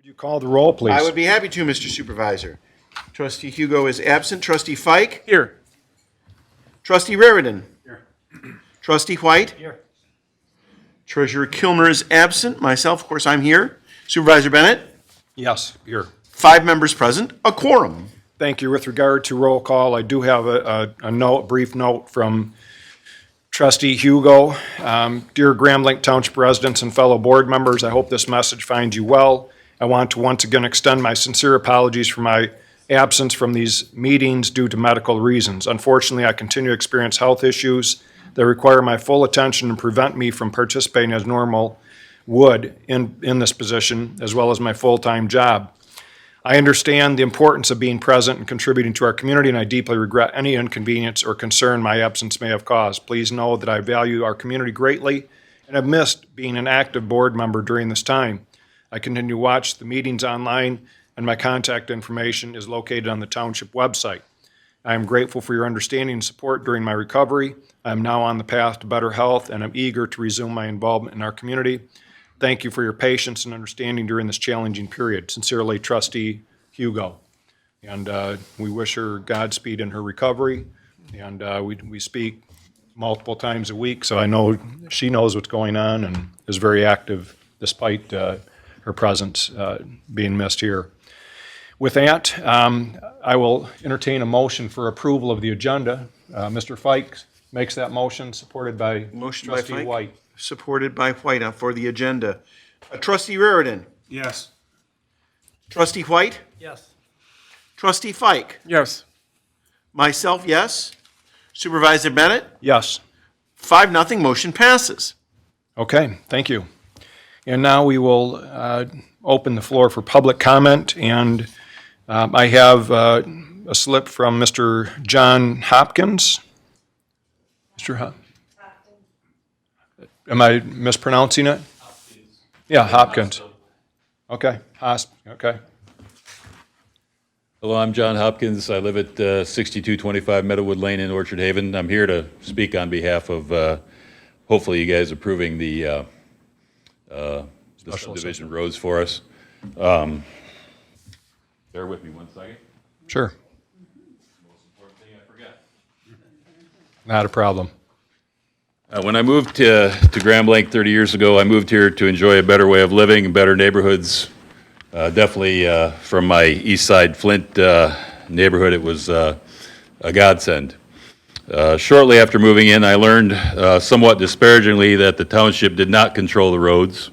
Would you call the roll, please? I would be happy to, Mr. Supervisor. Trustee Hugo is absent. Trustee Fike? Here. Trustee Raridan? Here. Trustee White? Here. Treasurer Kilmer is absent. Myself, of course, I'm here. Supervisor Bennett? Yes, here. 5 members present, a quorum. Thank you. With regard to roll call, I do have a brief note from Trustee Hugo. Dear Grand Lake Township residents and fellow board members, I hope this message finds you well. I want to once again extend my sincere apologies for my absence from these meetings due to medical reasons. Unfortunately, I continue to experience health issues that require my full attention and prevent me from participating as normal would in this position, as well as my full-time job. I understand the importance of being present and contributing to our community, and I deeply regret any inconvenience or concern my absence may have caused. Please know that I value our community greatly and have missed being an active board member during this time. I continue to watch the meetings online, and my contact information is located on the Township website. I am grateful for your understanding and support during my recovery. I am now on the path to better health, and I'm eager to resume my involvement in our community. Thank you for your patience and understanding during this challenging period. Sincerely, Trustee Hugo. And we wish her Godspeed in her recovery. And we speak multiple times a week, so I know she knows what's going on and is very active despite her presence being missed here. With that, I will entertain a motion for approval of the agenda. Mr. Fike makes that motion, supported by Motion by Trustee Fike. White. Supported by White for the agenda. Trustee Raridan? Yes. Trustee White? Yes. Trustee Fike? Yes. Myself, yes. Supervisor Bennett? Yes. 5-0, motion passes. Okay, thank you. And now we will open the floor for public comment, and I have a slip from Mr. John Hopkins. Mr. Hopkins. Am I mispronouncing it? Hopkins. Yeah, Hopkins. Okay, okay. Hello, I'm John Hopkins. I live at 6225 Meadowwood Lane in Orchard Haven. I'm here to speak on behalf of, hopefully you guys approving the subdivision roads for us. Bear with me one second. Sure, Most important thing I forgot. not a problem. When I moved to Grand Blanc 30 years ago, I moved here to enjoy a better way of living and better neighborhoods. Definitely from my East Side Flint neighborhood, it was a godsend. Shortly after moving in, I learned somewhat disparagingly that the township did not control the roads,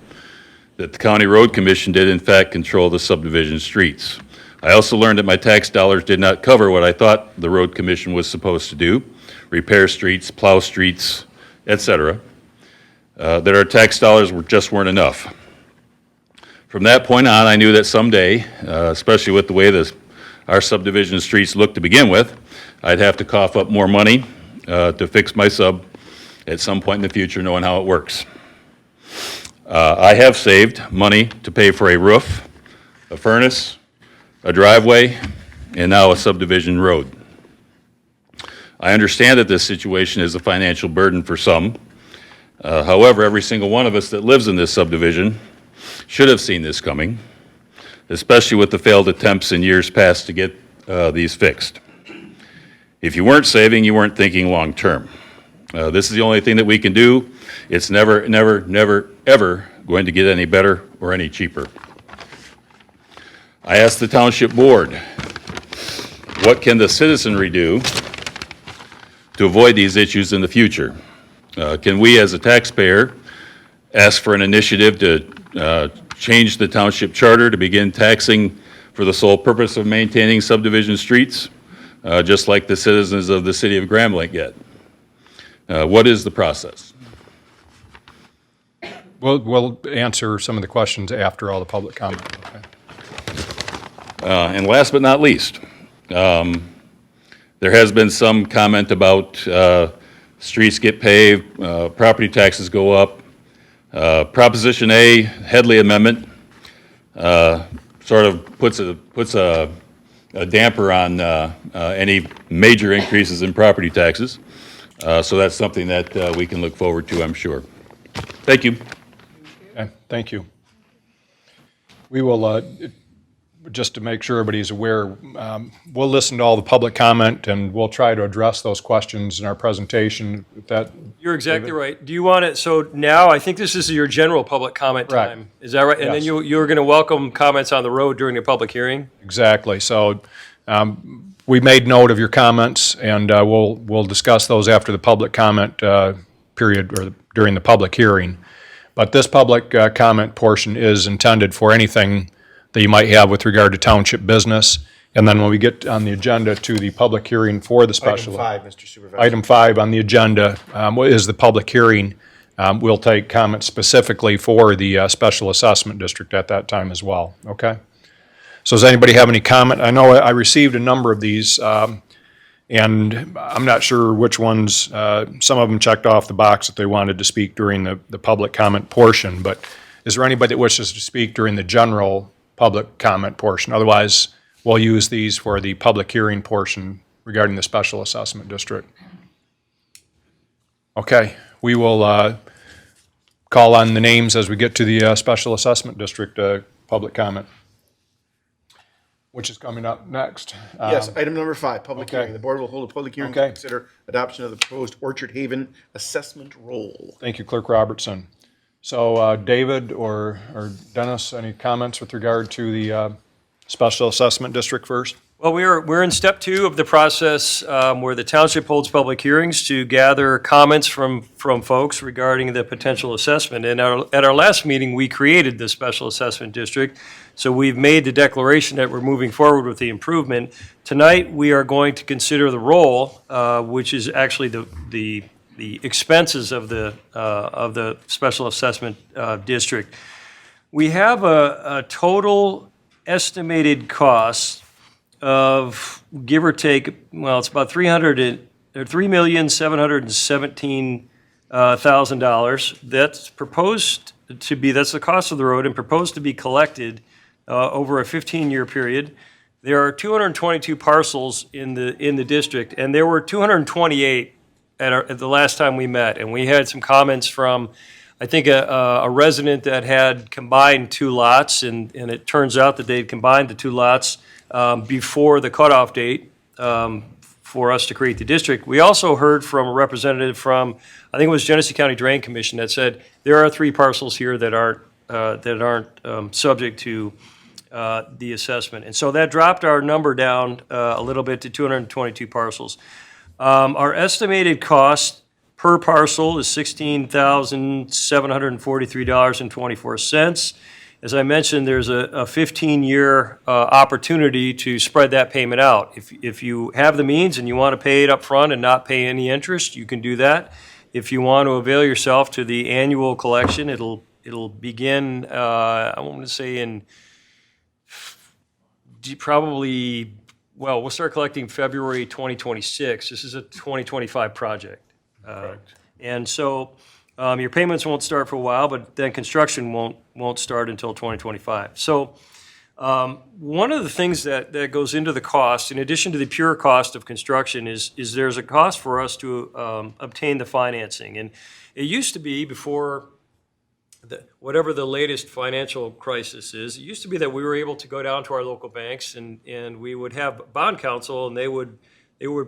that the county road commission did in fact control the subdivision streets. I also learned that my tax dollars did not cover what I thought the road commission was supposed to do: repair streets, plow streets, etc. That our tax dollars just weren't enough. From that point on, I knew that someday, especially with the way our subdivision streets looked to begin with, I'd have to cough up more money to fix my sub at some point in the future, knowing how it works. I have saved money to pay for a roof, a furnace, a driveway, and now a subdivision road. I understand that this situation is a financial burden for some. However, every single one of us that lives in this subdivision should have seen this coming, especially with the failed attempts in years past to get these fixed. If you weren't saving, you weren't thinking long-term. This is the only thing that we can do. It's never, never, never, ever going to get any better or any cheaper. I asked the Township Board, what can the citizenry do to avoid these issues in the future? Can we, as a taxpayer, ask for an initiative to change the township charter to begin taxing for the sole purpose of maintaining subdivision streets, just like the citizens of the city of Grand Blanc get? What is the process? We'll answer some of the questions after all the public comment. Okay. And last but not least, there has been some comment about streets get paved, property taxes go up. Proposition A, Headley Amendment, sort of puts a damper on any major increases in property taxes. So that's something that we can look forward to, I'm sure. Thank you. Okay, thank you. We will, just to make sure everybody's aware, we'll listen to all the public comment and we'll try to address those questions in our presentation. If that, You're exactly right. Do you want it, so now, I think this is your general public comment Correct. time. Is that right? And then Yes. you're going to welcome comments on the road during the public hearing? exactly. So we made note of your comments and we'll discuss those after the public comment period or during the public hearing. But this public comment portion is intended for anything that you might have with regard to township business. And then when we get on the agenda to the public hearing for the special. Item 5, Mr. Supervisor. Item 5 on the agenda is the public hearing. We'll take comments specifically for the special assessment district at that time as well, okay? So does anybody have any comment? I know I received a number of these, and I'm not sure which ones, some of them checked off the box that they wanted to speak during the public comment portion, but is there anybody that wishes to speak during the general public comment portion? Otherwise, we'll use these for the public hearing portion regarding the special assessment district. Okay, we will call on the names as we get to the special assessment district public comment, which is coming up next. Yes, item number 5, public okay. hearing. The board will hold a public hearing to Okay. consider adoption of the proposed Orchard Haven assessment roll. Thank you, Clerk Robertson. So David or Dennis, any comments with regard to the special assessment district first? Well, we're in step 2 of the process where the township holds public hearings to gather comments from folks regarding the potential assessment. And at our last meeting, we created the special assessment district. So we've made the declaration that we're moving forward with the improvement. Tonight, we are going to consider the roll, which is actually the expenses of the special assessment district. We have a total estimated cost of, give or take, well, it's about $3,717,000. That's proposed to be, that's the cost of the road and proposed to be collected over a 15-year period. There are 222 parcels in the district, and there were 228 at the last time we met. And we had some comments from, I think, a resident that had combined 2 lots, and it turns out that they'd combined the 2 lots before the cutoff date for us to create the district. We also heard from a representative from, I think it was Genesee County Drain Commission, that said there are 3 parcels here that aren't subject to the assessment. And so that dropped our number down a little bit to 222 parcels. Our estimated cost per parcel is $16,743.24. As I mentioned, there's a 15-year opportunity to spread that payment out. If you have the means and you want to pay it up front and not pay any interest, you can do that. If you want to avail yourself to the annual collection, it'll begin, I want to say in probably, well, we'll start collecting February 2026. This is a 2025 project. And so your payments won't start for a while, but then construction won't start until 2025. So one of the things that goes into the cost, in addition to the pure cost of construction, is there's a cost for us to obtain the financing. And it used to be, before whatever the latest financial crisis is, it used to be that we were able to go down to our local banks and we would have bond counsel, and they would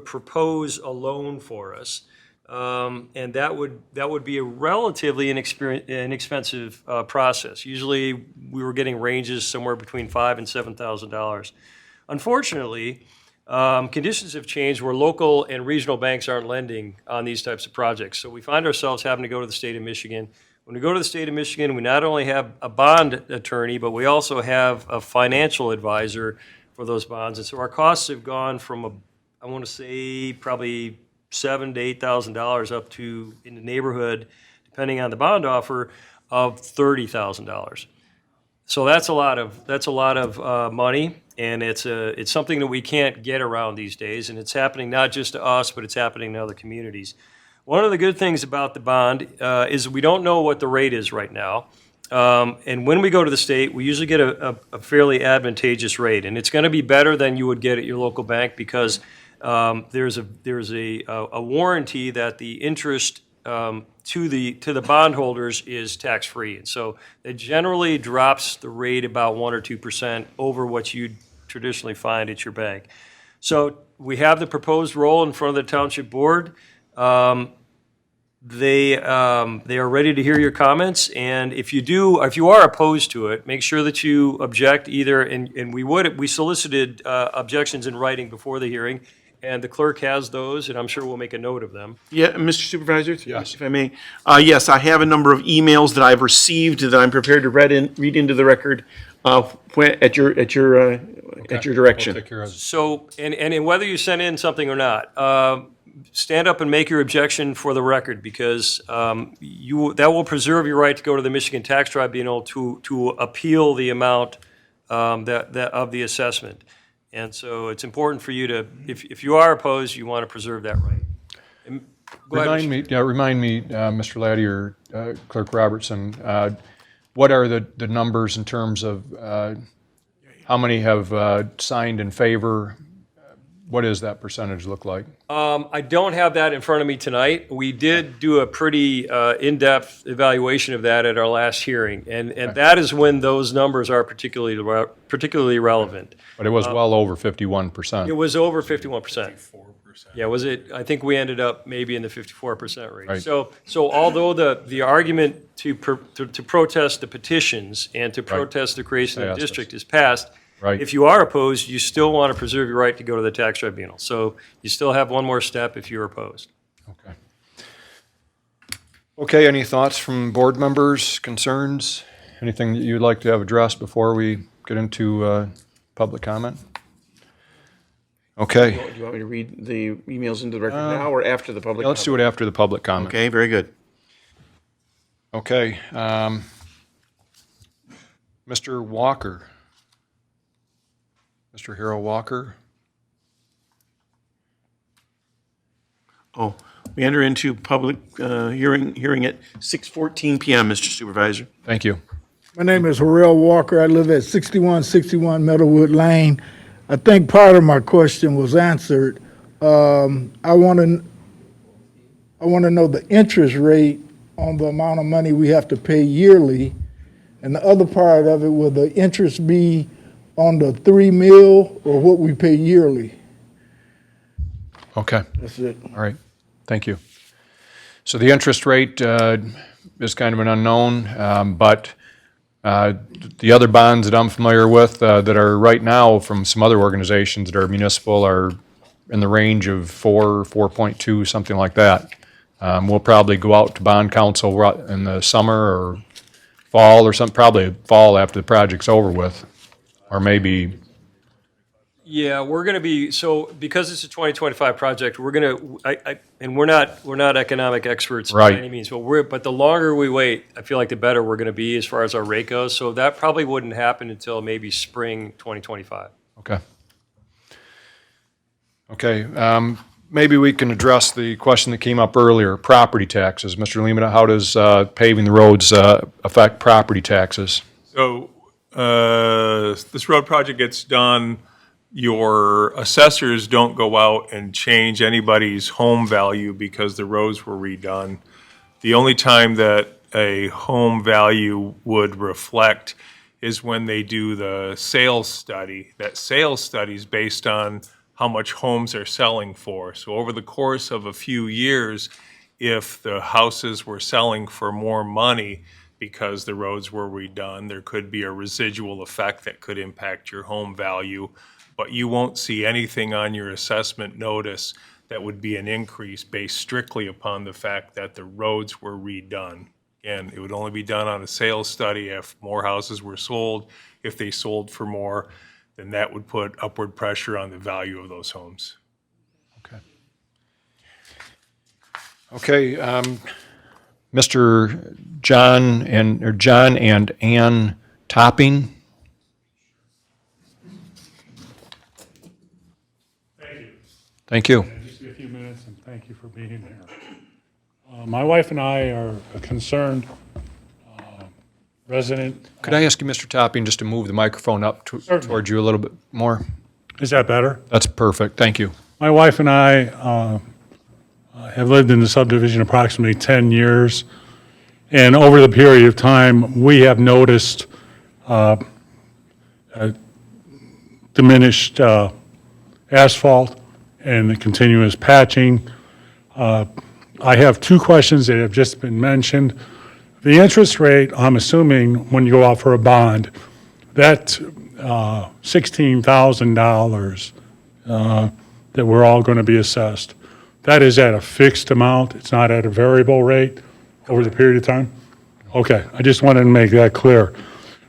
propose a loan for us. And that would be a relatively inexpensive process. Usually, we were getting ranges somewhere between $5,000 and $7,000. Unfortunately, conditions have changed where local and regional banks aren't lending on these types of projects. So we find ourselves having to go to the state of Michigan. When we go to the state of Michigan, we not only have a bond attorney, but we also have a financial advisor for those bonds. And so our costs have gone from, I want to say, probably $7,000 to $8,000 up to, in the neighborhood, depending on the bond offer, of $30,000. So that's a lot of money, and it's something that we can't get around these days, and it's happening not just to us, but it's happening to other communities. One of the good things about the bond is we don't know what the rate is right now. And when we go to the state, we usually get a fairly advantageous rate, and it's going to be better than you would get at your local bank because there's a warranty that the interest to the bondholders is tax-free. And so it generally drops the rate about 1 or 2% over what you'd traditionally find at your bank. So we have the proposed roll in front of the Township Board. They are ready to hear your comments, and if you are opposed to it, make sure that you object either, and we solicited objections in writing before the hearing, and the clerk has those, and I'm sure we'll make a note of them. Yeah, Mr. Supervisor? Yes. If I may. Yes, I have a number of emails that I've received that I'm prepared to read into the record at your direction. Take care of it. So, and whether you send in something or not, stand up and make your objection for the record, because that will preserve your right to go to the Michigan Tax Tribunal to appeal the amount of the assessment. And so it's important for you to, if you are opposed, you want to preserve that right. And go ahead, Mr. Remind me, Mr. Laddie or Clerk Robertson, what are the numbers in terms of how many have signed in favor? What does that percentage look like? I don't have that in front of me tonight. We did do a pretty in-depth evaluation of that at our last hearing, and that is when those numbers are particularly relevant. But it was well over 51%. It was over 51%. Yeah, was it? I think we ended up maybe in the 54% range. Right. So although the argument to protest the petitions and to protest the creation of the Passed. district is passed, Right. if you are opposed, you still want to preserve your right to go to the tax tribunal. So you still have one more step if you're opposed. Okay. Okay, any thoughts from board members, concerns? Anything that you'd like to have addressed before we get into public comment? Okay, Do you want me to read the emails into the record now or after the public? let's do it after the public comment. Okay, very good. Okay, Mr. Walker. Mr. Harold Walker? Oh, we enter into public hearing at 6:14 PM, Mr. Supervisor. Thank you. My name is Harrell Walker. I live at 6161 Meadowwood Lane. I think part of my question was answered. I want to know the interest rate on the amount of money we have to pay yearly. And the other part of it, will the interest be on the 3 mil or what we pay yearly? Okay, That's it. all right, thank you. So the interest rate is kind of an unknown, but the other bonds that I'm familiar with that are right now from some other organizations that are municipal are in the range of 4, 4.2, something like that. We'll probably go out to bond council in the summer or fall or something, probably fall after the project's over with, or maybe, Yeah, we're going to be, so because it's a 2025 project, we're going to, and we're not economic experts by Right. any means, but the longer we wait, I feel like the better we're going to be as far as our rate goes. So that probably wouldn't happen until maybe spring 2025. okay. Okay, maybe we can address the question that came up earlier, property taxes. Mr. Lehman, how does paving the roads affect property taxes? So this road project gets done, your assessors don't go out and change anybody's home value because the roads were redone. The only time that a home value would reflect is when they do the sales study. That sales study is based on how much homes are selling for. So over the course of a few years, if the houses were selling for more money because the roads were redone, there could be a residual effect that could impact your home value. But you won't see anything on your assessment notice that would be an increase based strictly upon the fact that the roads were redone. And it would only be done on a sales study if more houses were sold. If they sold for more, then that would put upward pressure on the value of those homes. Okay. Okay, Mr. John and Ann Topping? Thank you. Just a few minutes, and thank you for being here. My wife and I are a concerned resident. Could I ask you, Mr. Topping, just to move the microphone up Certainly. towards you a little bit more? Is that better? That's perfect, thank you. My wife and I have lived in the subdivision approximately 10 years. And over the period of time, we have noticed diminished asphalt and the continuous patching. I have two questions that have just been mentioned. The interest rate, I'm assuming, when you go out for a bond, that $16,000 that we're all going to be assessed, that is at a fixed amount? It's not at a variable rate over the period of time? Okay, I just wanted to make that clear.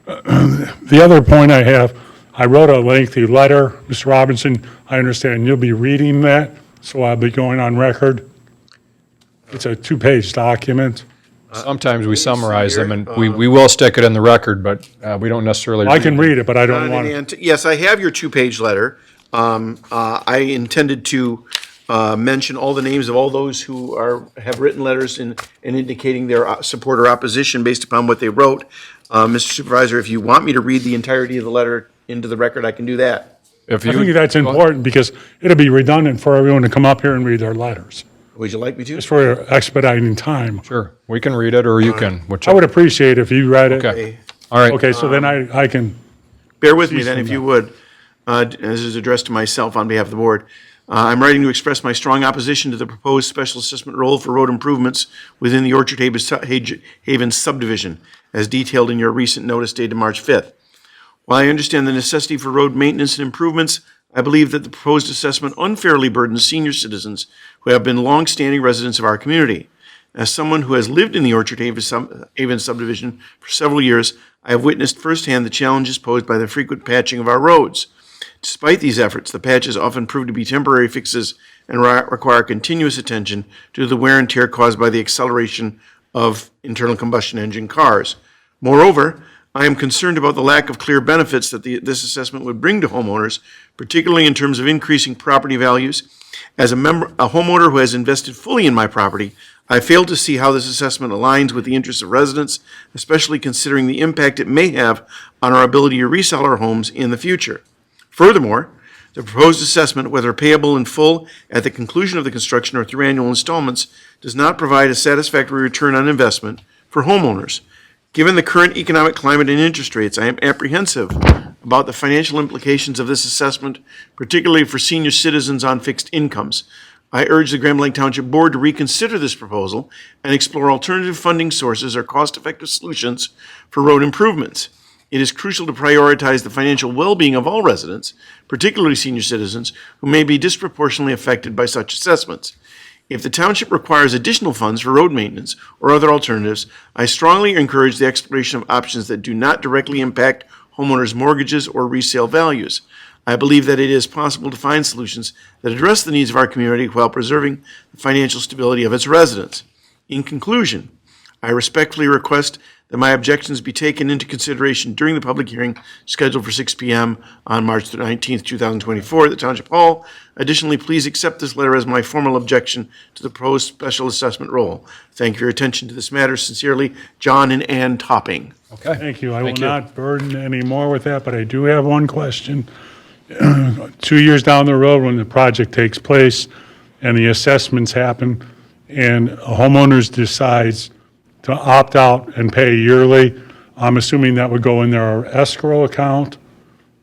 The other point I have, I wrote a lengthy letter. Mr. Robinson, I understand you'll be reading that, so I'll be going on record. It's a two-page document. Sometimes we summarize them, and we will stick it in the record, but we don't necessarily. I can read it, but I don't want to. And yes, I have your two-page letter. I intended to mention all the names of all those who have written letters and indicating their support or opposition based upon what they wrote. Mr. Supervisor, if you want me to read the entirety of the letter into the record, I can do that. If I think you, that's important because it'll be redundant for everyone to come up here and read their letters. Would you like me to? It's for expediting time. sure, we can read it, or you can, I whichever. would appreciate if you read it. Okay, all right. Okay, so then I can, Bear with me then, Cease if you would. This is addressed to myself on behalf of the board. I'm writing to express my strong opposition to the proposed special assessment role for road improvements within the Orchard Haven subdivision, as detailed in your recent notice dated March 5th. While I understand the necessity for road maintenance and improvements, I believe that the proposed assessment unfairly burdens senior citizens who have been longstanding residents of our community. As someone who has lived in the Orchard Haven subdivision for several years, I have witnessed firsthand the challenges posed by the frequent patching of our roads. Despite these efforts, the patches often prove to be temporary fixes and require continuous attention due to the wear and tear caused by the acceleration of internal combustion engine cars. Moreover, I am concerned about the lack of clear benefits that this assessment would bring to homeowners, particularly in terms of increasing property values. As a homeowner who has invested fully in my property, I fail to see how this assessment aligns with the interests of residents, especially considering the impact it may have on our ability to resell our homes in the future. Furthermore, the proposed assessment, whether payable in full at the conclusion of the construction or through annual installments, does not provide a satisfactory return on investment for homeowners. Given the current economic climate and interest rates, I am apprehensive about the financial implications of this assessment, particularly for senior citizens on fixed incomes. I urge the Grand Blanc Township Board to reconsider this proposal and explore alternative funding sources or cost-effective solutions for road improvements. It is crucial to prioritize the financial well-being of all residents, particularly senior citizens, who may be disproportionately affected by such assessments. If the township requires additional funds for road maintenance or other alternatives, I strongly encourage the exploration of options that do not directly impact homeowners' mortgages or resale values. I believe that it is possible to find solutions that address the needs of our community while preserving the financial stability of its residents. In conclusion, I respectfully request that my objections be taken into consideration during the public hearing scheduled for 6 p.m. on March 19th, 2024 at the Township Hall. Additionally, please accept this letter as my formal objection to the proposed special assessment role. Thank you for your attention to this matter. Sincerely, John and Ann Topping. Okay. thank you. I will Thank you. not burden any more with that, but I do have one question. 2 years down the road, when the project takes place and the assessments happen, and a homeowner decides to opt out and pay yearly, I'm assuming that would go in their escrow account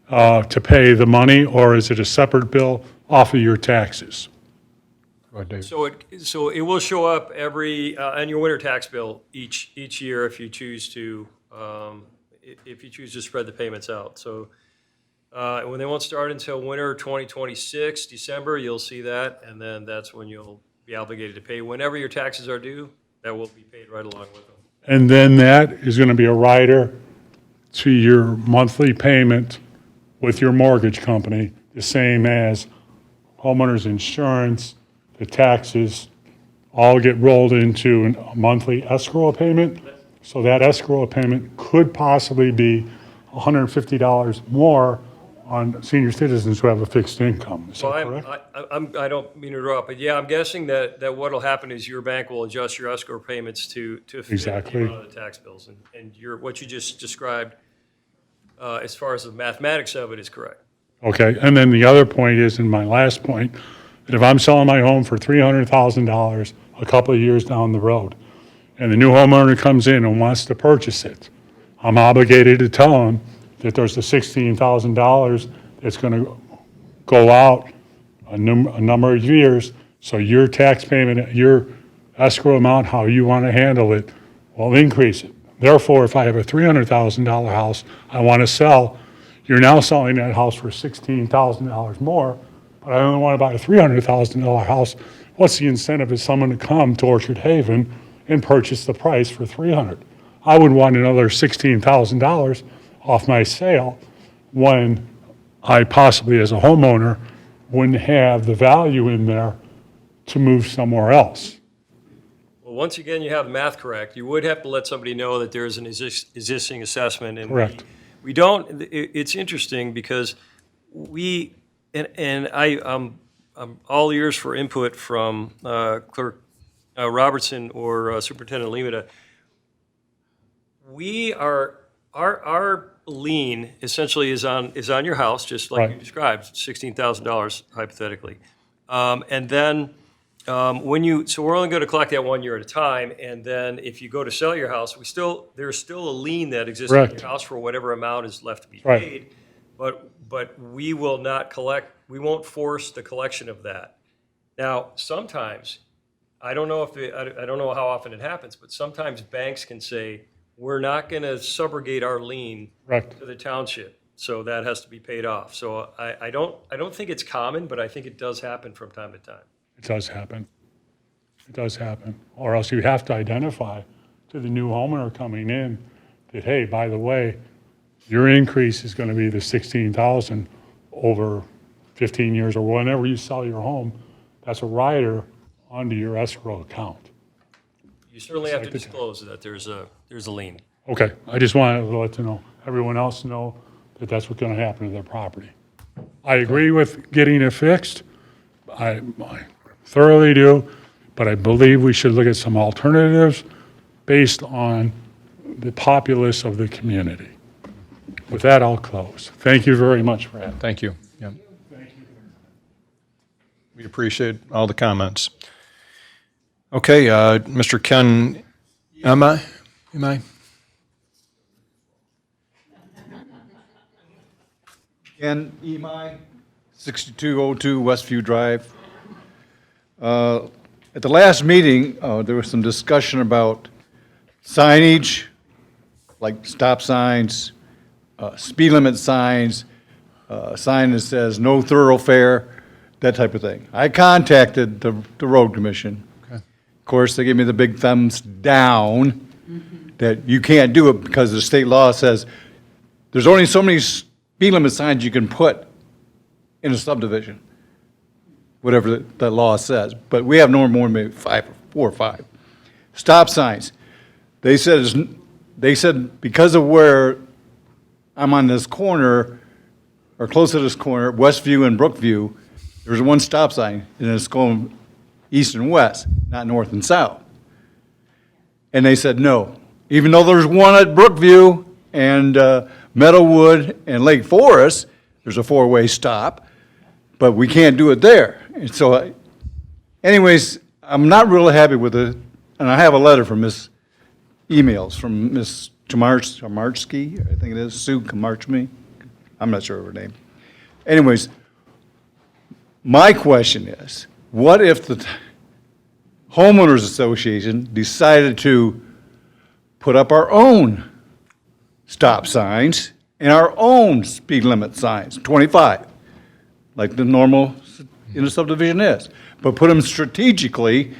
to pay the money, or is it a separate bill off of your taxes? Go ahead, Dave. So it will show up on your winter tax bill each year if you choose to, spread the payments out. So when they won't start until winter 2026, December, you'll see that, and then that's when you'll be obligated to pay. Whenever your taxes are due, that will be paid right along with them. And then that is going to be a rider to your monthly payment with your mortgage company, the same as homeowner's insurance, the taxes, all get rolled into a monthly escrow payment. So that escrow payment could possibly be $150 more on senior citizens who have a fixed income. Is that Well, correct? I don't mean to interrupt, but yeah, I'm guessing that what'll happen is your bank will adjust your escrow payments to fit Exactly. the amount of the tax bills. And what you just described, as far as the mathematics of it, is correct. Okay, and then the other point is, and my last point, that if I'm selling my home for $300,000 a couple of years down the road, and the new homeowner comes in and wants to purchase it, I'm obligated to tell him that there's the $16,000 that's going to go out a number of years, so your tax payment, your escrow amount, how you want to handle it, will increase it. Therefore, if I have a $300,000 house I want to sell, you're now selling that house for $16,000 more, but I only want to buy a $300,000 house. What's the incentive of someone to come to Orchard Haven and purchase the price for $300,000? I would want another $16,000 off my sale when I possibly, as a homeowner, wouldn't have the value in there to move somewhere else. Well, once again, you have the math correct. You would have to let somebody know that there is an existing assessment. And Correct. we don't, it's interesting because I'm all ears for input from Clerk Robertson or Superintendent Limita. Our lien essentially is on your house, just like you Right. described, $16,000 hypothetically. And then so we're only going to collect that 1 year at a time. And then if you go to sell your house, there's still a lien that exists in Correct. your house for whatever amount is left to be Right. paid. But we will not collect, we won't force the collection of that. Now, sometimes, I don't know I don't know how often it happens, but sometimes banks can say, we're not going to subrogate our lien Correct. to the township, so that has to be paid off. So I don't think it's common, but I think it does happen from time to time. It does happen. It does happen. Or else you have to identify to the new homeowner coming in that, hey, by the way, your increase is going to be the $16,000 over 15 years or whenever you sell your home. That's a rider onto your escrow account. You certainly have to like the- disclose that there's a lien. Okay, I just wanted to let everyone else know that that's what's going to happen to their property. I agree with getting it fixed. I thoroughly do, but I believe we should look at some alternatives based on the populace of the community. With that, I'll close. Thank you very much for that. Thank you. Yeah. We appreciate all the comments. Okay, Mr. Ken, am I? Ken Emai, 6202 Westview Drive. At the last meeting, there was some discussion about signage, like stop signs, speed limit signs, a sign that says no thoroughfare, that type of thing. I contacted the road commission. Of course, they gave me the big thumbs down that you can't do it because the state law says there's only so many speed limit signs you can put in a subdivision, whatever that law says. But we have no more than maybe 4 or 5. Stop signs. They said because of where I'm on this corner, or close to this corner, Westview and Brookview, there's one stop sign, and it's going east and west, not north and south. And they said no. Even though there's one at Brookview and Meadowwood and Lake Forest, there's a 4-way stop, but we can't do it there. And so, anyways, I'm not really happy with it, and I have a letter from emails from Miss Tomarsky, I think it is, Sue Tomarsky. I'm not sure of her name. Anyways, my question is, what if the homeowners association decided to put up our own stop signs and our own speed limit signs, 25, like the normal in a subdivision is, but put them strategically,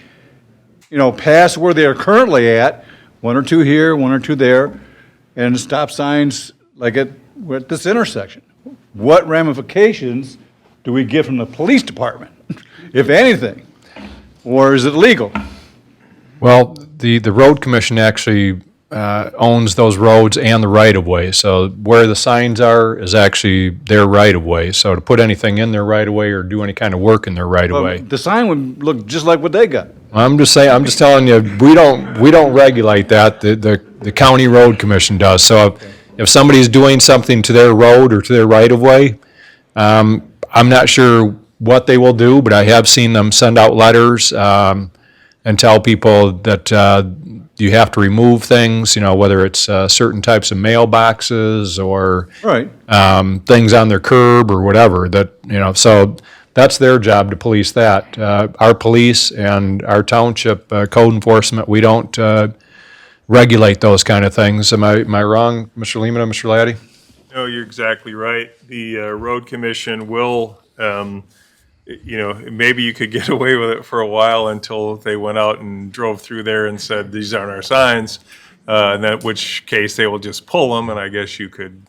past where they are currently at, 1 or 2 here, 1 or 2 there, and stop signs like at this intersection. What ramifications do we get from the police department, if anything? Or is it legal? Well, the road commission actually owns those roads and the right-of-way. So where the signs are is actually their right-of-way. So to put anything in their right-of-way or do any kind of work in their Well, right-of-way. the sign would look just like what they got. I'm just telling you, we don't regulate that. The county road commission does. So if somebody's doing something to their road or to their right-of-way, I'm not sure what they will do, but I have seen them send out letters and tell people that you have to remove things, whether it's certain types of mailboxes or Right. things on their curb or whatever, so that's their job to police that. Our police and our township code enforcement, we don't regulate those kind of things. Am I wrong, Mr. Lehman and Mr. Laddie? No, you're exactly right. The road commission will, maybe you could get away with it for a while until they went out and drove through there and said, these aren't our signs, in that which case they will just pull them, and I guess you could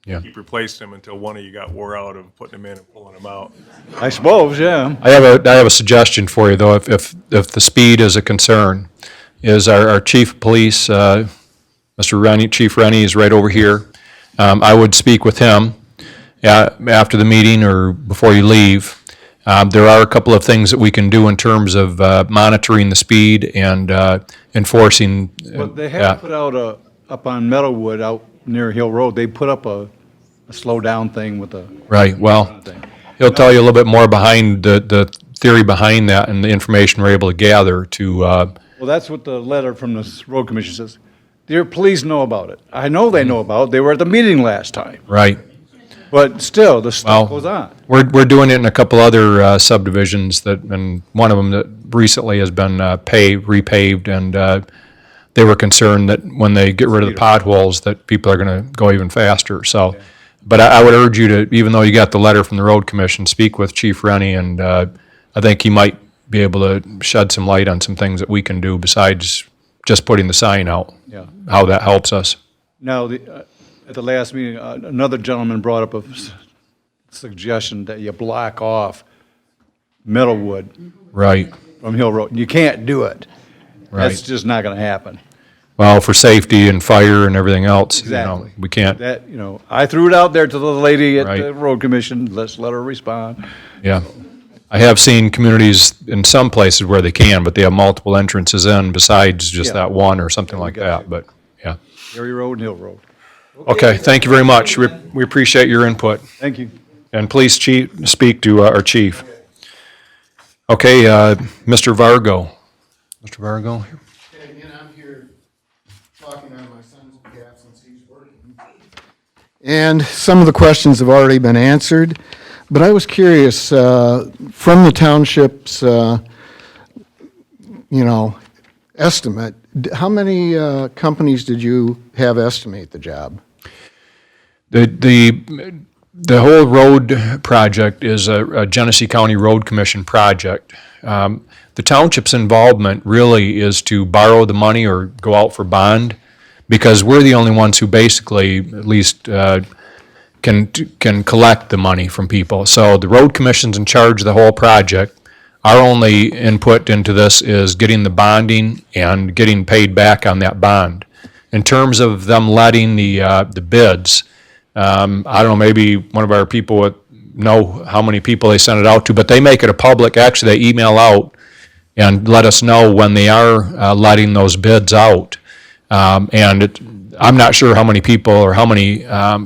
Yeah. keep replacing them until one of you got wore out of putting them in and pulling them out. I suppose, yeah. I have a suggestion for you, though, if the speed is a concern, is our chief of police, Mr. Rennie, Chief Rennie is right over here. I would speak with him after the meeting or before you leave. There are a couple of things that we can do in terms of monitoring the speed and enforcing. But they have put out up on Meadowwood out near Hill Road, they put up a slow down thing with a Right, well, thing. he'll tell you a little bit more behind the theory behind that and the information we're able to gather to, Well, that's what the letter from the road commission says. Dear, please know about it. I know they know about it. They were at the meeting last time. right. But still, the stuff Well, goes on. We're doing it in a couple other subdivisions and one of them that recently has been repaved, and they were concerned that when they get rid of the potholes, that people are gonna go even faster, so. But I would urge you to, even though you got the letter from the road commission, speak with Chief Rennie, and I think he might be able to shed some light on some things that we can do besides just putting the sign out, Yeah. how that helps us. Now, at the last meeting, another gentleman brought up a suggestion that you block off Meadowwood Right, from Hill Road. You can't do it. That's right. just not going to happen. Well, for safety and fire and everything else, Exactly. we can't, That, I threw it out there to the lady at Right. the road commission. Let's let her respond. yeah. I have seen communities in some places where they can, but they have multiple entrances in besides just Yeah. that one or something like got that, you. but, yeah. Gary Road and Hill Road. Okay, thank you very much. We appreciate your input. Thank you. And please speak to our chief. Okay, Mr. Vargo. Mr. Vargo? Again, I'm here talking on my son's behalf since he's working. And some of the questions have already been answered, but I was curious, from the township's, estimate, how many companies did you have estimate the job? The whole road project is a Genesee County Road Commission project. The township's involvement really is to borrow the money or go out for bond, because we're the only ones who basically, at least, can collect the money from people. So the road commission's in charge of the whole project. Our only input into this is getting the bonding and getting paid back on that bond. In terms of them letting the bids, I don't know, maybe one of our people would know how many people they sent it out to, but they make it a public, actually, they email out and let us know when they are letting those bids out. I'm not sure how many people or how many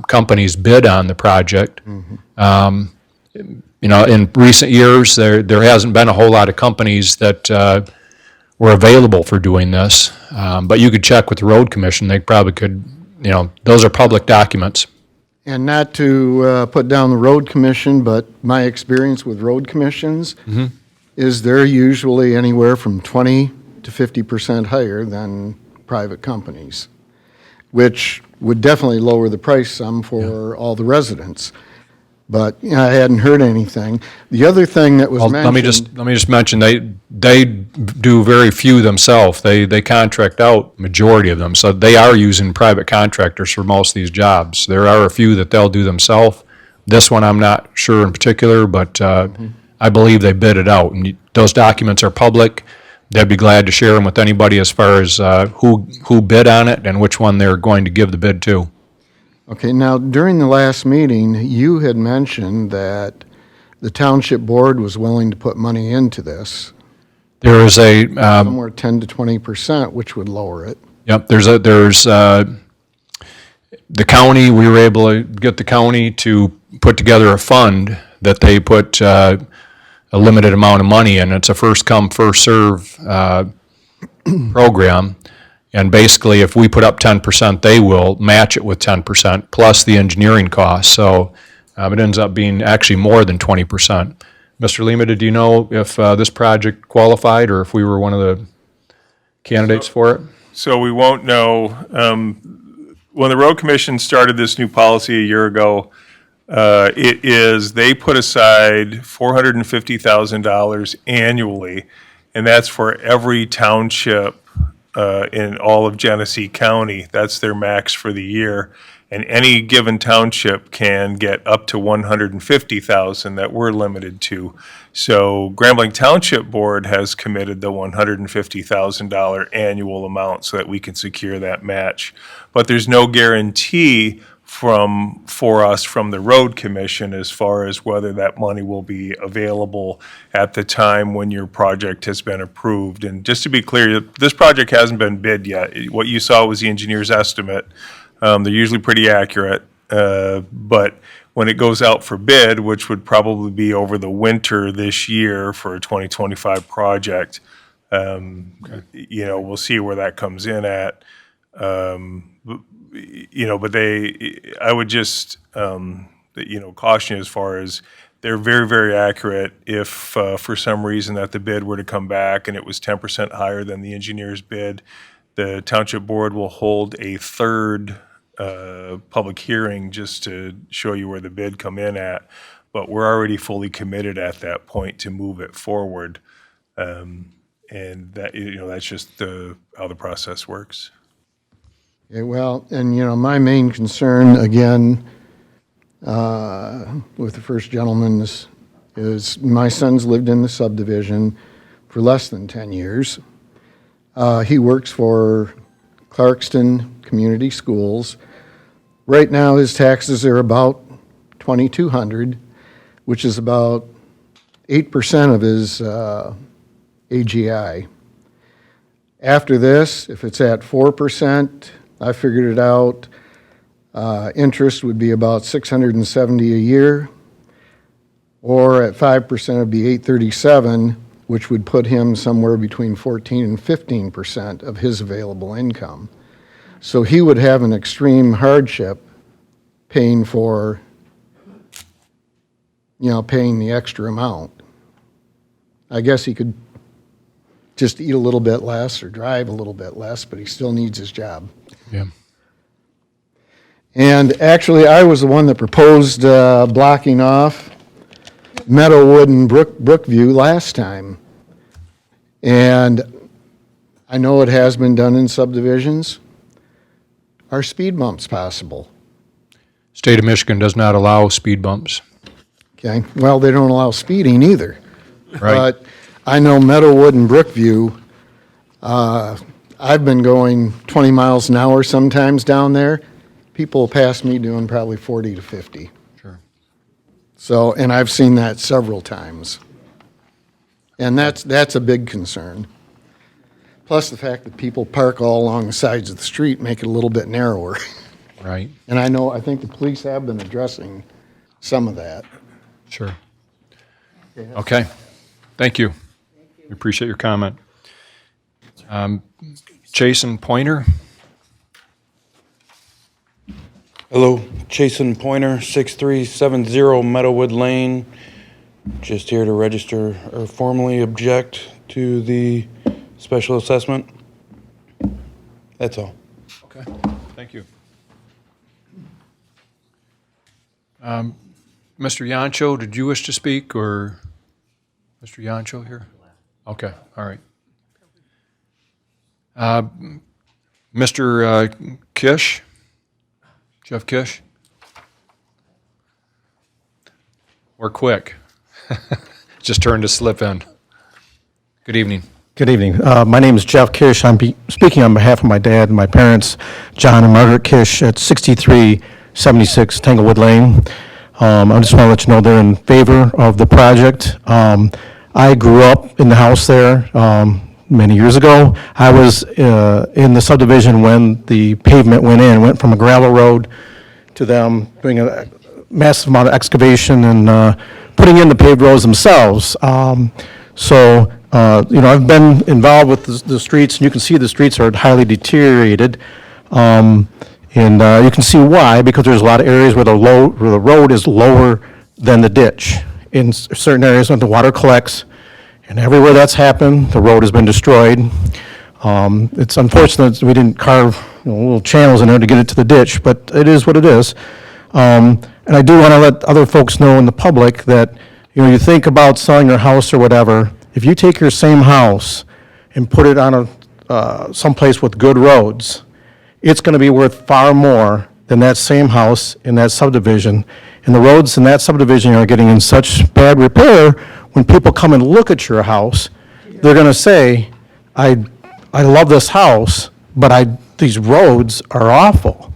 companies bid on the project. In recent years, there hasn't been a whole lot of companies that were available for doing this. But you could check with the road commission, they probably could, those are public documents. And not to put down the road commission, but my experience with road commissions is they're usually anywhere from 20 to 50% higher than private companies, which would definitely lower the price some for all the residents. But I hadn't heard anything. The other thing that was Well, mentioned. let me just mention, they do very few themselves. They contract out majority of them, so they are using private contractors for most of these jobs. There are a few that they'll do themselves. This one, I'm not sure in particular, but I believe they bid it out. And those documents are public. They'd be glad to share them with anybody as far as who bid on it and which one they're going to give the bid to. Okay, now, during the last meeting, you had mentioned that the township board was willing to put money into this, There is a, somewhere 10 to 20%, which would lower it. yep, there's the county, we were able to get the county to put together a fund that they put a limited amount of money, and it's a first-come, first-serve program. And basically, if we put up 10%, they will match it with 10%, plus the engineering costs. So it ends up being actually more than 20%. Mr. Lima, did you know if this project qualified, or if we were one of the candidates for it? So we won't know. When the road commission started this new policy a year ago, they put aside $450,000 annually, and that's for every township in all of Genesee County. That's their max for the year. And any given township can get up to $150,000 that we're limited to. So Grambling Township Board has committed the $150,000 annual amount so that we can secure that match. But there's no guarantee for us from the road commission as far as whether that money will be available at the time when your project has been approved. And just to be clear, this project hasn't been bid yet. What you saw was the engineer's estimate. They're usually pretty accurate, but when it goes out for bid, which would probably be over the winter this year for a 2025 project, we'll see where that comes in at. But I would just, caution you as far as they're very, very accurate. If for some reason that the bid were to come back and it was 10% higher than the engineer's bid, the township board will hold a third public hearing just to show you where the bid come in at. But we're already fully committed at that point to move it forward. And that, that's just how the process works. Okay, well, and my main concern, again, with the first gentleman is my son's lived in the subdivision for less than 10 years. He works for Clarkston Community Schools. Right now, his taxes are about $2,200, which is about 8% of his AGI. After this, if it's at 4%, I figured it out, interest would be about $670 a year, or at 5% it'd be $837, which would put him somewhere between 14 and 15% of his available income. So he would have an extreme hardship paying for, paying the extra amount. I guess he could just eat a little bit less or drive a little bit less, but he still needs his job. Yeah. And actually, I was the one that proposed blocking off Meadowwood and Brookview last time. And I know it has been done in subdivisions. Are speed bumps possible? State of Michigan does not allow speed bumps. Okay, well, they don't allow speeding either. Right. But I know Meadowwood and Brookview, I've been going 20 miles an hour sometimes down there. People pass me doing probably 40 to 50. Sure. So, and I've seen that several times. And that's a big concern. Plus the fact that people park all along the sides of the street make it a little bit narrower. Right. And I think the police have been addressing some of that. Sure. Okay. Thank you. We appreciate your comment. Jason Pointer? Hello, Jason Pointer, 6370 Meadowwood Lane. Just here to register or formally object to the special assessment. That's all. Okay. Thank you. Mr. Yancho, did you wish to speak, or Mr. Yancho here? Okay, all right. Mr. Kish? Jeff Kish? We're quick. Just turned to slip in. Good evening. Good evening. My name is Jeff Kish. I'm speaking on behalf of my dad and my parents, John and Margaret Kish, at 6376 Tanglewood Lane. I just want to let you know they're in favor of the project. I grew up in the house there many years ago. I was in the subdivision when the pavement went from a gravel road to them doing massive amount of excavation and putting in the paved roads themselves. I've been involved with the streets, and you can see the streets are highly deteriorated. And you can see why, because there's a lot of areas where the road is lower than the ditch. In certain areas when the water collects, and everywhere that's happened, the road has been destroyed. It's unfortunate we didn't carve little channels in there to get it to the ditch, but it is what it is. And I do want to let other folks know in the public that, you think about selling your house or whatever, if you take your same house and put it on someplace with good roads, it's going to be worth far more than that same house in that subdivision. And the roads in that subdivision are getting in such bad repair, when people come and look at your house, they're going to say, I love this house, but these roads are awful.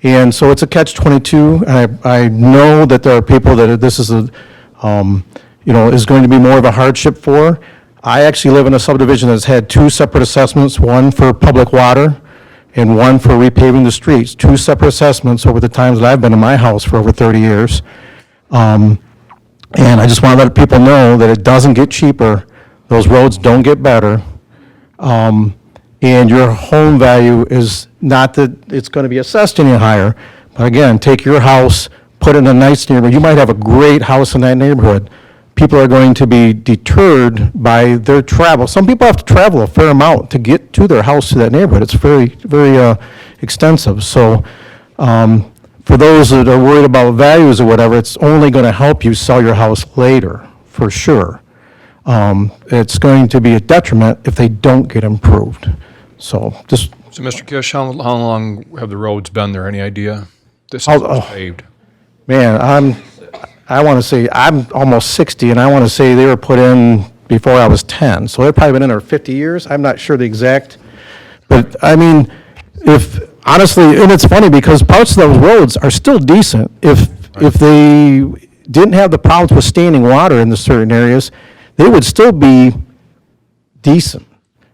And so it's a catch-22, and I know that there are people that this is is going to be more of a hardship for. I actually live in a subdivision that's had two separate assessments, one for public water and one for repaving the streets, two separate assessments over the times that I've been in my house for over 30 years. And I just want to let people know that it doesn't get cheaper, those roads don't get better, and your home value is not that it's going to be assessed any higher, but again, take your house, put it in a nice neighborhood. You might have a great house in that neighborhood. People are going to be deterred by their travel. Some people have to travel a fair amount to get to their house to that neighborhood. It's very, very extensive. So for those that are worried about values or whatever, it's only going to help you sell your house later, for sure. It's going to be a detriment if they don't get improved. So just, So, Mr. Kish, how long have the roads been there? Any idea? This is paved. man, I want to say, I'm almost 60, and I want to say they were put in before I was 10. So they've probably been in there 50 years. I'm not sure the exact, but I mean, honestly, and it's funny because parts of those roads are still decent. If they didn't have the problems with standing water in the certain areas, they would still be decent.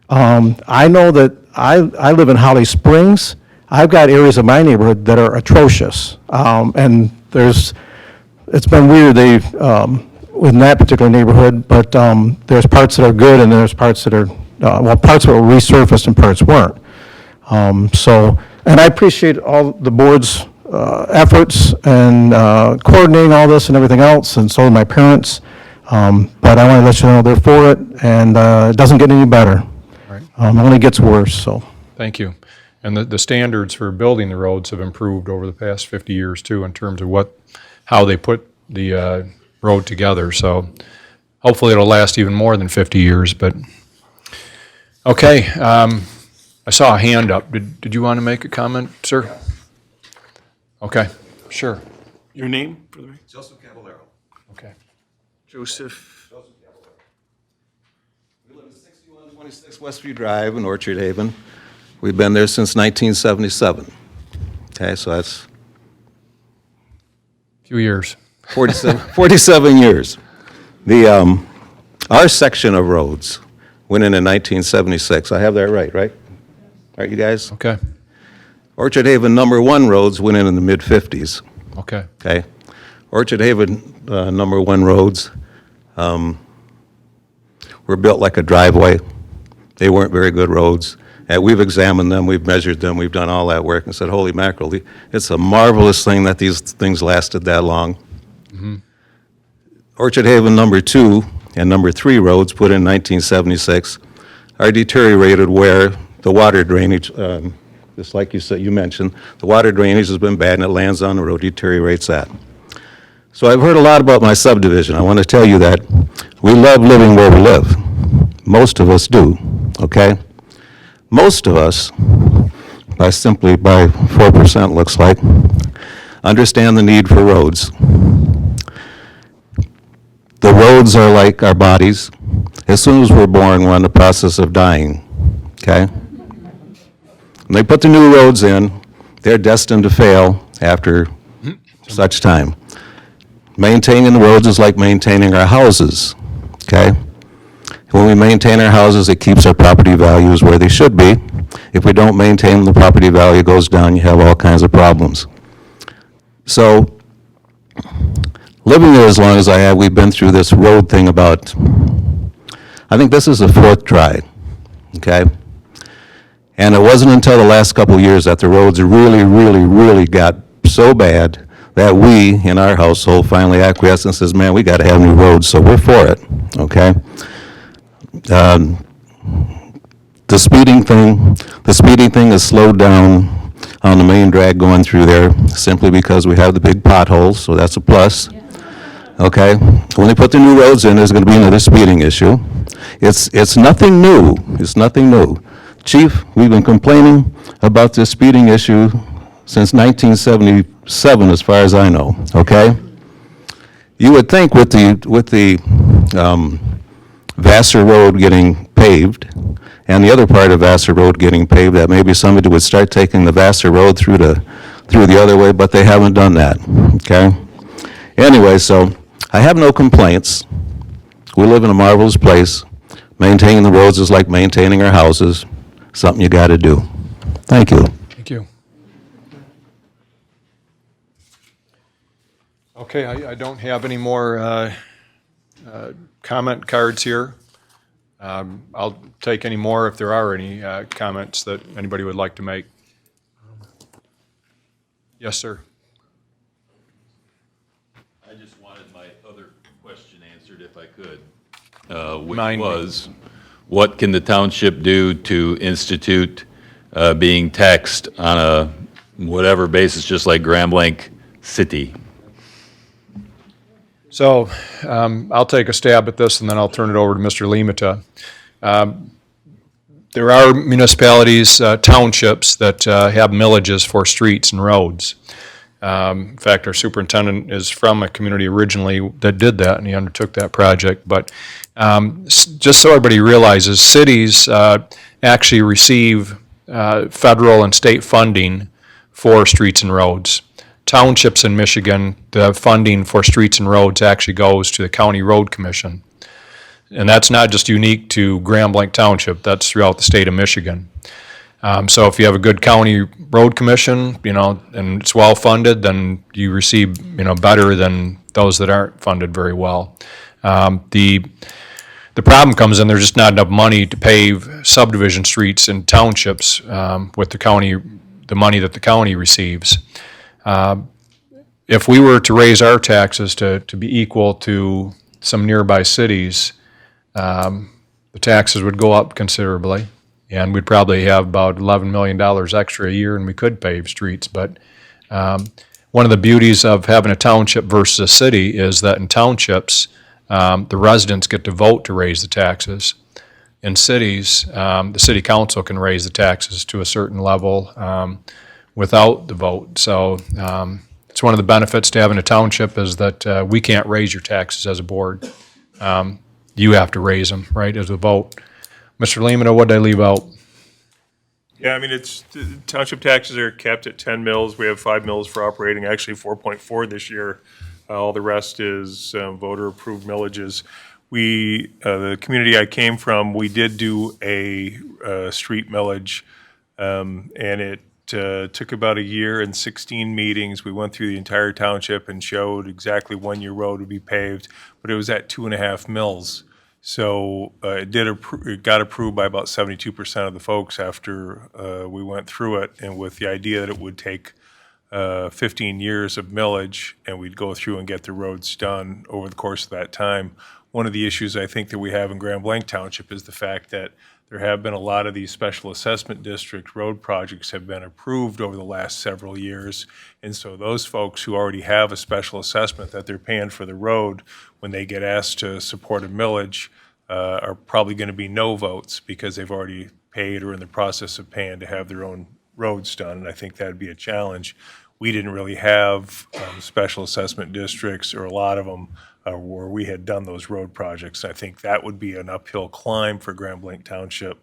I know that I live in Holly Springs. I've got areas of my neighborhood that are atrocious. And it's been weird, in that particular neighborhood, but there's parts that are good and there's parts that are, parts were resurfaced and parts weren't. And I appreciate all the board's efforts and coordinating all this and everything else, and so do my parents. But I want to let you know they're for it, and it doesn't get any better. Right. It only gets worse, so. Thank you. And the standards for building the roads have improved over the past 50 years too, in terms of how they put the road together. So hopefully it'll last even more than 50 years, but, okay. I saw a hand up. Did you want to make a comment, sir? Okay, sure. Your name for the record? Joseph Caballero. Okay. Joseph. We live at 6126 Westview Drive in Orchard Haven. We've been there since 1977. Okay, so that's Few years. 47 years. Our section of roads went in 1976. I have that right? All right, you guys? Okay, Orchard Haven number 1 roads went in the mid-50s. okay. Okay? Orchard Haven number 1 roads were built like a driveway. They weren't very good roads. And we've examined them, we've measured them, we've done all that work and said, holy mackerel, it's a marvelous thing that these things lasted that long. Mm-hmm. Orchard Haven number 2 and number 3 roads put in 1976 are deteriorated where the water drainage, just like you mentioned, the water drainage has been bad and it lands on the road, deteriorates that. So I've heard a lot about my subdivision. I want to tell you that we love living where we live. Most of us do, okay? Most of us, by 4% looks like, understand the need for roads. The roads are like our bodies. As soon as we're born, we're in the process of dying, okay? When they put the new roads in, they're destined to fail after such time. Maintaining the roads is like maintaining our houses, okay? When we maintain our houses, it keeps our property values where they should be. If we don't maintain them, the property value goes down, you have all kinds of problems. So living there as long as I have, we've been through this road thing about, I think this is the fourth try, okay? And it wasn't until the last couple of years that the roads really got so bad that we, in our household, finally acquiesced and says, man, we got to have new roads, so we're for it, okay? The speeding thing is slowed down on the main drag going through there simply because we have the big potholes, so that's a plus. Okay? When they put the new roads in, there's going to be another speeding issue. It's nothing new. It's nothing new. Chief, we've been complaining about this speeding issue since 1977, as far as I know, okay? You would think with the Vassar Road getting paved, and the other part of Vassar Road getting paved, that maybe somebody would start taking the Vassar Road through the other way, but they haven't done that, okay? Anyway, so I have no complaints. We live in a marvelous place. Maintaining the roads is like maintaining our houses, something you got to do. Thank you. Thank you. Okay, I don't have any more comment cards here. I'll take any more if there are any comments that anybody would like to make. Yes, sir. I just wanted my other question answered if I could, which Mind me. was, what can the township do to institute being taxed on a whatever basis, just like Grand Blanc City? So I'll take a stab at this, and then I'll turn it over to Mr. Limata. There are municipalities, townships, that have millages for streets and roads. In fact, our superintendent is from a community originally that did that, and he undertook that project. But just so everybody realizes, cities actually receive federal and state funding for streets and roads. Townships in Michigan, the funding for streets and roads actually goes to the County Road Commission. And that's not just unique to Grand Blanc Township, that's throughout the state of Michigan. So if you have a good county road commission, and it's well-funded, then you receive, better than those that aren't funded very well. The problem comes in, there's just not enough money to pave subdivision streets in townships with the money that the county receives. If we were to raise our taxes to be equal to some nearby cities, the taxes would go up considerably, and we'd probably have about $11 million extra a year, and we could pave streets. But one of the beauties of having a township versus a city is that in townships, the residents get to vote to raise the taxes. In cities, the city council can raise the taxes to a certain level without the vote. So it's one of the benefits to having a township is that we can't raise your taxes as a board. You have to raise them, right, as a vote. Mr. Lehman, what did I leave out? Yeah, I mean, township taxes are capped at 10 mills. We have 5 mills for operating, actually 4.4 this year. All the rest is voter-approved millages. The community I came from, we did do a street millage, and it took about a year and 16 meetings. We went through the entire township and showed exactly when your road would be paved, but it was at 2.5 mills. So it got approved by about 72% of the folks after we went through it, and with the idea that it would take 15 years of millage, and we'd go through and get the roads done over the course of that time. One of the issues I think that we have in Grand Blanc Township is the fact that there have been a lot of these special assessment district road projects have been approved over the last several years. And so those folks who already have a special assessment that they're paying for the road, when they get asked to support a millage, are probably going to be no votes because they've already paid or in the process of paying to have their own roads done. And I think that'd be a challenge. We didn't really have special assessment districts, or a lot of them, where we had done those road projects. I think that would be an uphill climb for Grand Blanc Township.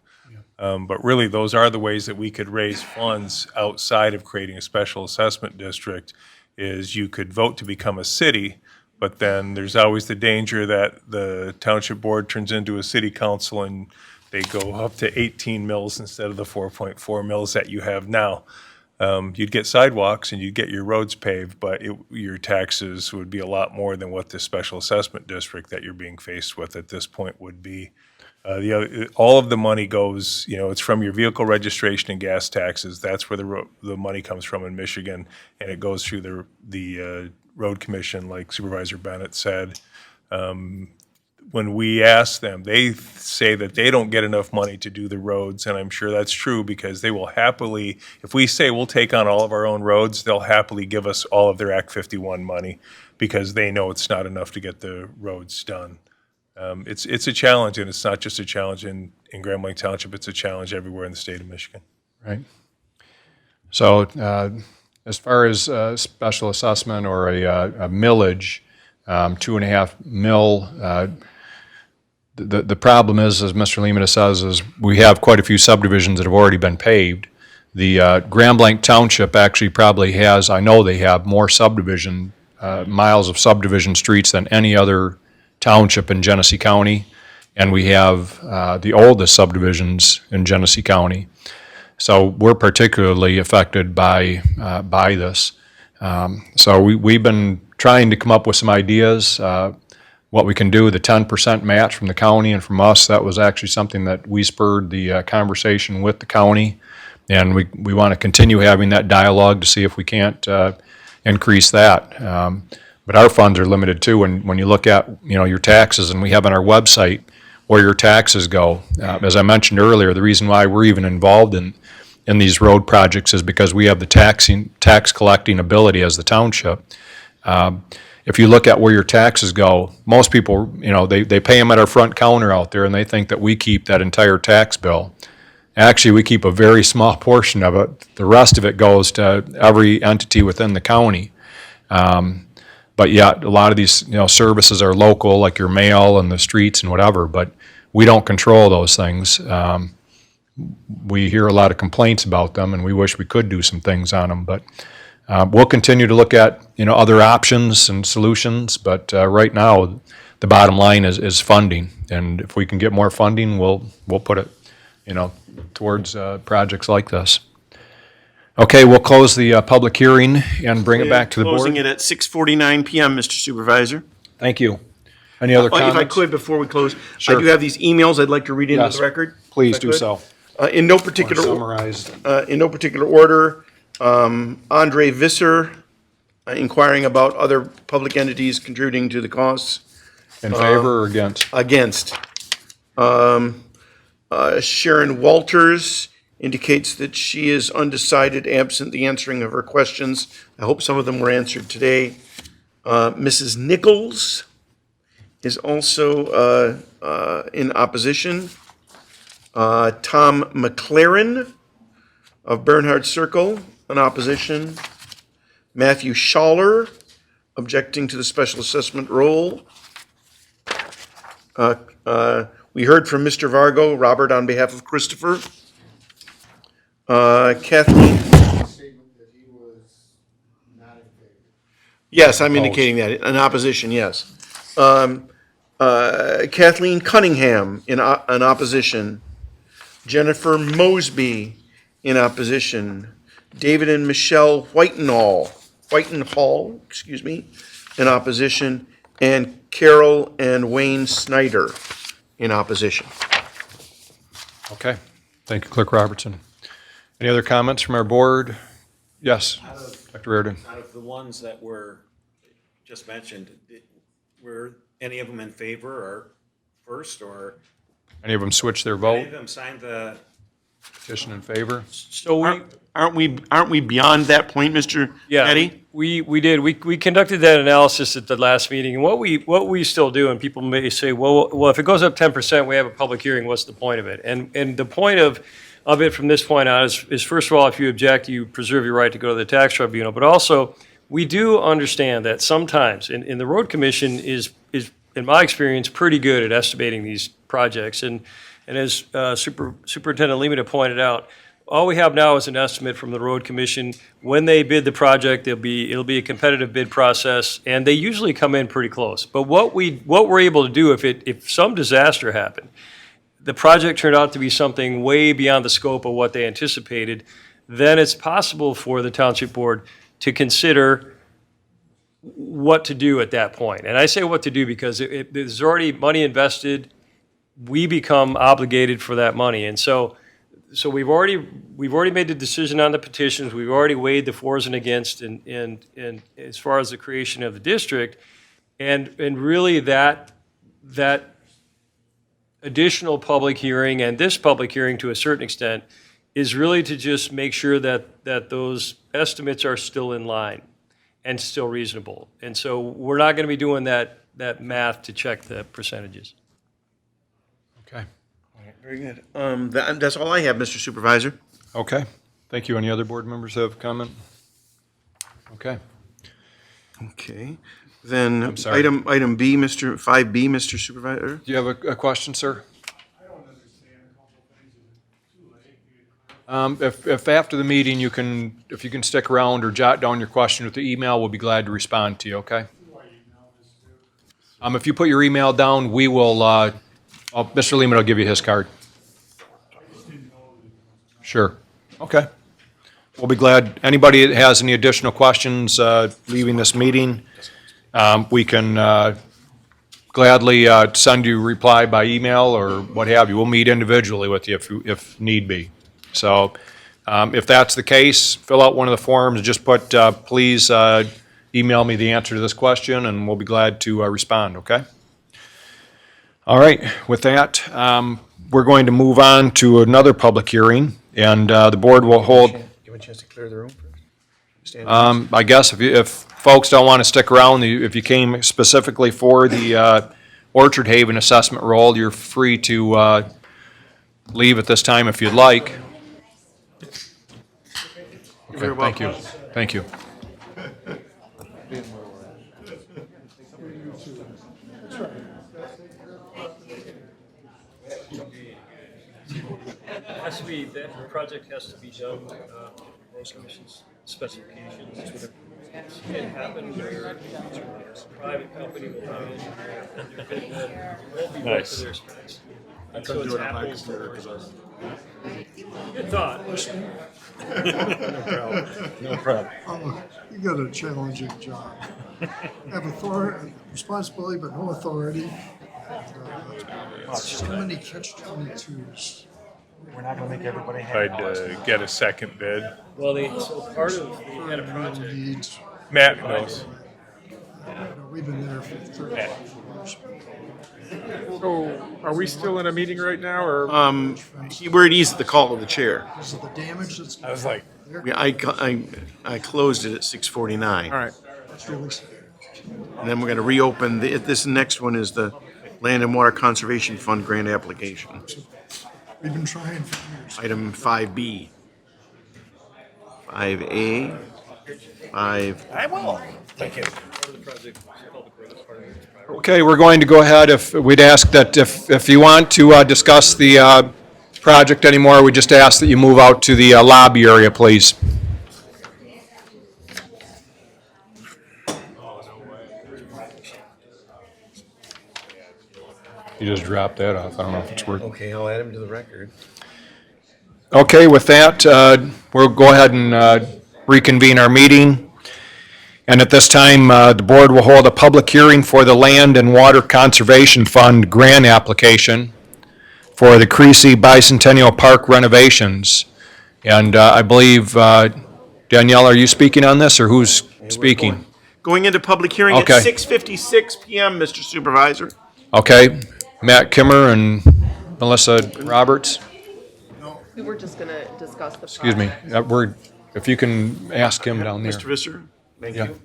But really, those are the ways that we could raise funds outside of creating a special assessment district, is you could vote to become a city, but then there's always the danger that the township board turns into a city council and they go up to 18 mills instead of the 4.4 mills that you have now. You'd get sidewalks and you'd get your roads paved, but your taxes would be a lot more than what the special assessment district that you're being faced with at this point would be. All of the money goes, it's from your vehicle registration and gas taxes. That's where the money comes from in Michigan, and it goes through the road commission, like Supervisor Bennett said. When we ask them, they say that they don't get enough money to do the roads, and I'm sure that's true because they will happily, if we say we'll take on all of our own roads, they'll happily give us all of their Act 51 money because they know it's not enough to get the roads done. It's a challenge, and it's not just a challenge in Grand Blanc Township, it's a challenge everywhere in the state of Michigan. Right. So as far as special assessment or a millage, 2.5 mil, the problem is, as Mr. Lehman says, is we have quite a few subdivisions that have already been paved. The Grand Blanc Township actually probably has, I know they have more subdivision, miles of subdivision streets than any other township in Genesee County, and we have the oldest subdivisions in Genesee County. So we're particularly affected by this. So we've been trying to come up with some ideas, what we can do. The 10% match from the county and from us, that was actually something that we spurred the conversation with the county, and we want to continue having that dialogue to see if we can't increase that. But our funds are limited too, and when you look at your taxes, and we have on our website where your taxes go. As I mentioned earlier, the reason why we're even involved in these road projects is because we have the tax collecting ability as the township. If you look at where your taxes go, most people, they pay them at our front counter out there, and they think that we keep that entire tax bill. Actually, we keep a very small portion of it. The rest of it goes to every entity within the county. But yet, a lot of these, services are local, like your mail and the streets and whatever, but we don't control those things. We hear a lot of complaints about them, and we wish we could do some things on them, but we'll continue to look at, other options and solutions, but right now, the bottom line is funding, and if we can get more funding, we'll put it, towards projects like this. Okay, we'll close the public hearing and bring it back to the board. Closing it at 6:49 PM, Mr. Supervisor. Thank you. Any other comments? If I could, before we close, Sure. I do have these emails I'd like to read into Yes, the record. please if I do could. so. In no particular Summarized. in no particular order, Andre Visser inquiring about other public entities contributing to the costs. In favor or against? Against. Sharon Walters indicates that she is undecided, absent the answering of her questions. I hope some of them were answered today. Mrs. Nichols is also in opposition. Tom McLaren of Bernhard Circle, in opposition. Matthew Schaller, objecting to the special assessment roll. We heard from Mr. Vargo, Robert on behalf of Christopher. Kathleen. Yes, I'm indicating that, in opposition, yes. Kathleen Cunningham in opposition. Jennifer Mosby in opposition. David and Michelle Whitenhall, in opposition. And Carol and Wayne Snyder in opposition. Okay. Thank you, Clerk Robertson. Any other comments from our board? Yes, Dr. Reardon. Out of the ones that were just mentioned, were any of them in favor or first, or Any of them switch their any vote? of them signed the? Petition in favor? So Aren't we beyond that point, Mr. Petty? we did. We conducted that analysis at the last meeting, and what we still do, and people may say, well, if it goes up 10%, we have a public hearing, what's the point of it? And the point of it from this point on is first of all, if you object, you preserve your right to go to the tax tribunal, but also, we do understand that sometimes, and the road commission is, in my experience, pretty good at estimating these projects, and as Superintendent Lehman pointed out, all we have now is an estimate from the road commission. When they bid the project, it'll be a competitive bid process, and they usually come in pretty close. But what we're able to do, if some disaster happened, the project turned out to be something way beyond the scope of what they anticipated, then it's possible for the township board to consider what to do at that point. And I say what to do because there's already money invested. We become obligated for that money. And so we've already made the decision on the petitions. We've already weighed the fors and against and as far as the creation of the district. And really that additional public hearing and this public hearing to a certain extent is really to just make sure that those estimates are still in line and still reasonable. And so we're not going to be doing that math to check the percentages. Okay. Very good. That's all I have, Mr. Supervisor. Okay. Thank you. Any other board members have comment? Okay. Okay. Then sorry. item B, 5B, Mr. Supervisor. Do you have a question, sir? If after the meeting if you can stick around or jot down your question with the email, we'll be glad to respond to you, okay? If you put your email down, we will, Mr. Lehman will give you his card. Sure. Okay. We'll be glad. Anybody that has any additional questions leaving this meeting, we can gladly send you a reply by email or what have you. We'll meet individually with you if need be. So if that's the case, fill out one of the forms. Just put, please email me the answer to this question, and we'll be glad to respond, okay? All right. With that, we're going to move on to another public hearing, and the board will hold. Give a chance to clear the room first. I guess if folks don't want to stick around, if you came specifically for the Orchard Haven assessment roll, you're free to leave at this time if you'd like. Okay, thank you. Thank you. That project has to be done, Road Commission's specifications. It can happen where a private company will come in and bid them, won't be right to their specs. And so it's apples to oranges. Good thought. No problem. You got a challenging job. Have authority, responsibility, but no authority. So many catch-22s. We're not gonna make everybody happy. I'd get a second bid. Well, so part of, they had a project. Needs. Matt knows. We've been there for 30 years. So, are we still in a meeting right now, or? Where it is the call of the chair. Because of the damage that's. I was like, Yeah, I closed it at 6:49. all right. That's really sad. And then we're going to reopen, this next one is the Land and Water Conservation Fund grant application. We've been trying for years. Item 5B. 5A. 5. I will. Thank you. Okay, we're going to go ahead. If we'd ask that if you want to discuss the project anymore, we just ask that you move out to the lobby area, please. You just dropped that off. I don't know if it's working. Okay, I'll add him to the record. Okay, with that, we'll go ahead and reconvene our meeting. And at this time, the board will hold a public hearing for the Land and Water Conservation Fund grant application for the Creasy Bicentennial Park renovations. And I believe, Danielle, are you speaking on this, or who's speaking? Going into public hearing at Okay. 6:56 PM, Mr. Supervisor. Okay, Matt Kimmer and Melissa Roberts. We were just going to discuss the. Excuse me, if you can ask him down there. Mr. Visser, thank Yeah. you.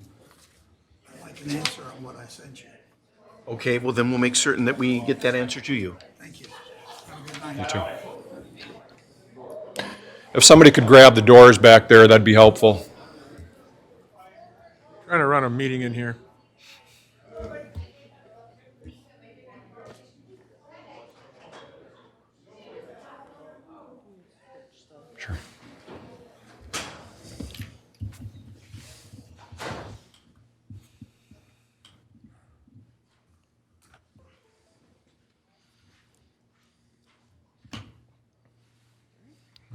I'd like an answer on what I sent you. Okay, well then we'll make certain that we get that answer to you. Thank you. Have a good night. You too. If somebody could grab the doors back there, that'd be helpful. Trying to run a meeting in here. Sure.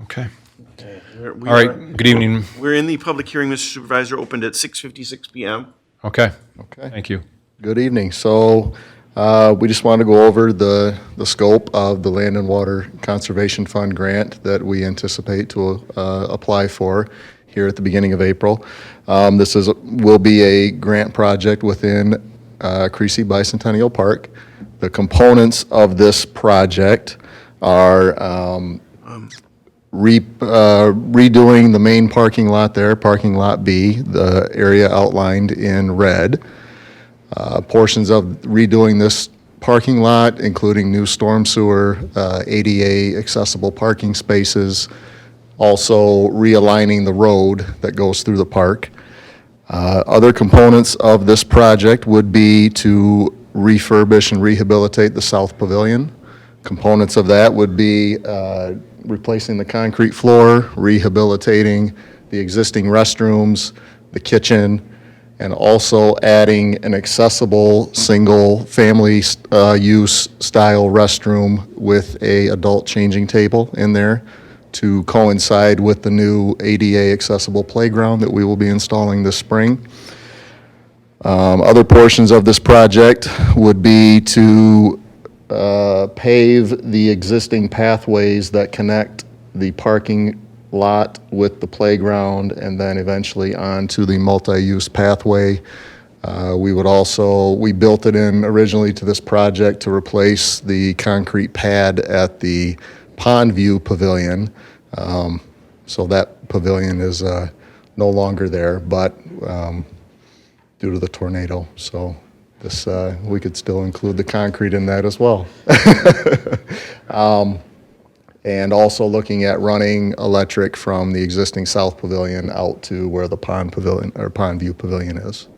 Okay. We All right, are- good evening. We're in the public hearing, Mr. Supervisor, opened at 6:56 PM. Okay, Okay. thank you. Good evening. So we just want to go over the scope of the Land and Water Conservation Fund grant that we anticipate to apply for here at the beginning of April. This will be a grant project within Creasy Bicentennial Park. The components of this project are redoing the main parking lot there, parking lot B, the area outlined in red. Portions of redoing this parking lot, including new storm sewer, ADA accessible parking spaces, also realigning the road that goes through the park. Other components of this project would be to refurbish and rehabilitate the South Pavilion. Components of that would be replacing the concrete floor, rehabilitating the existing restrooms, the kitchen, and also adding an accessible, single-family use style restroom with a adult changing table in there to coincide with the new ADA accessible playground that we will be installing this spring. Other portions of this project would be to pave the existing pathways that connect the parking lot with the playground and then eventually onto the multi-use pathway. We built it in originally to this project to replace the concrete pad at the Pond View Pavilion. So that pavilion is no longer there, but due to the tornado. So this, we could still include the concrete in that as well. And also looking at running electric from the existing South Pavilion out to where the Pond Pavilion, or Pond View Pavilion is.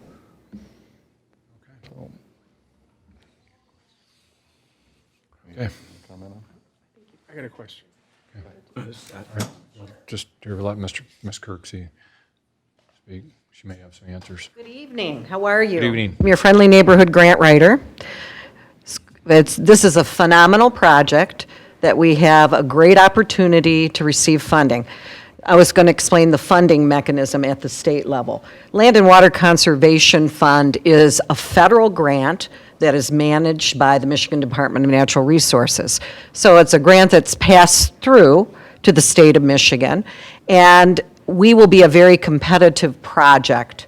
Okay. I got a question. Just here, let Ms. Kirksey speak. She may have some answers. Good evening. How are you? Good evening. I'm your friendly neighborhood grant writer. This is a phenomenal project that we have a great opportunity to receive funding. I was going to explain the funding mechanism at the state level. Land and Water Conservation Fund is a federal grant that is managed by the Michigan Department of Natural Resources. So it's a grant that's passed through to the state of Michigan, and we will be a very competitive project.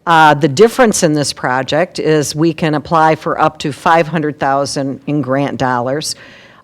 The difference in this project is we can apply for up to $500,000 in grant dollars,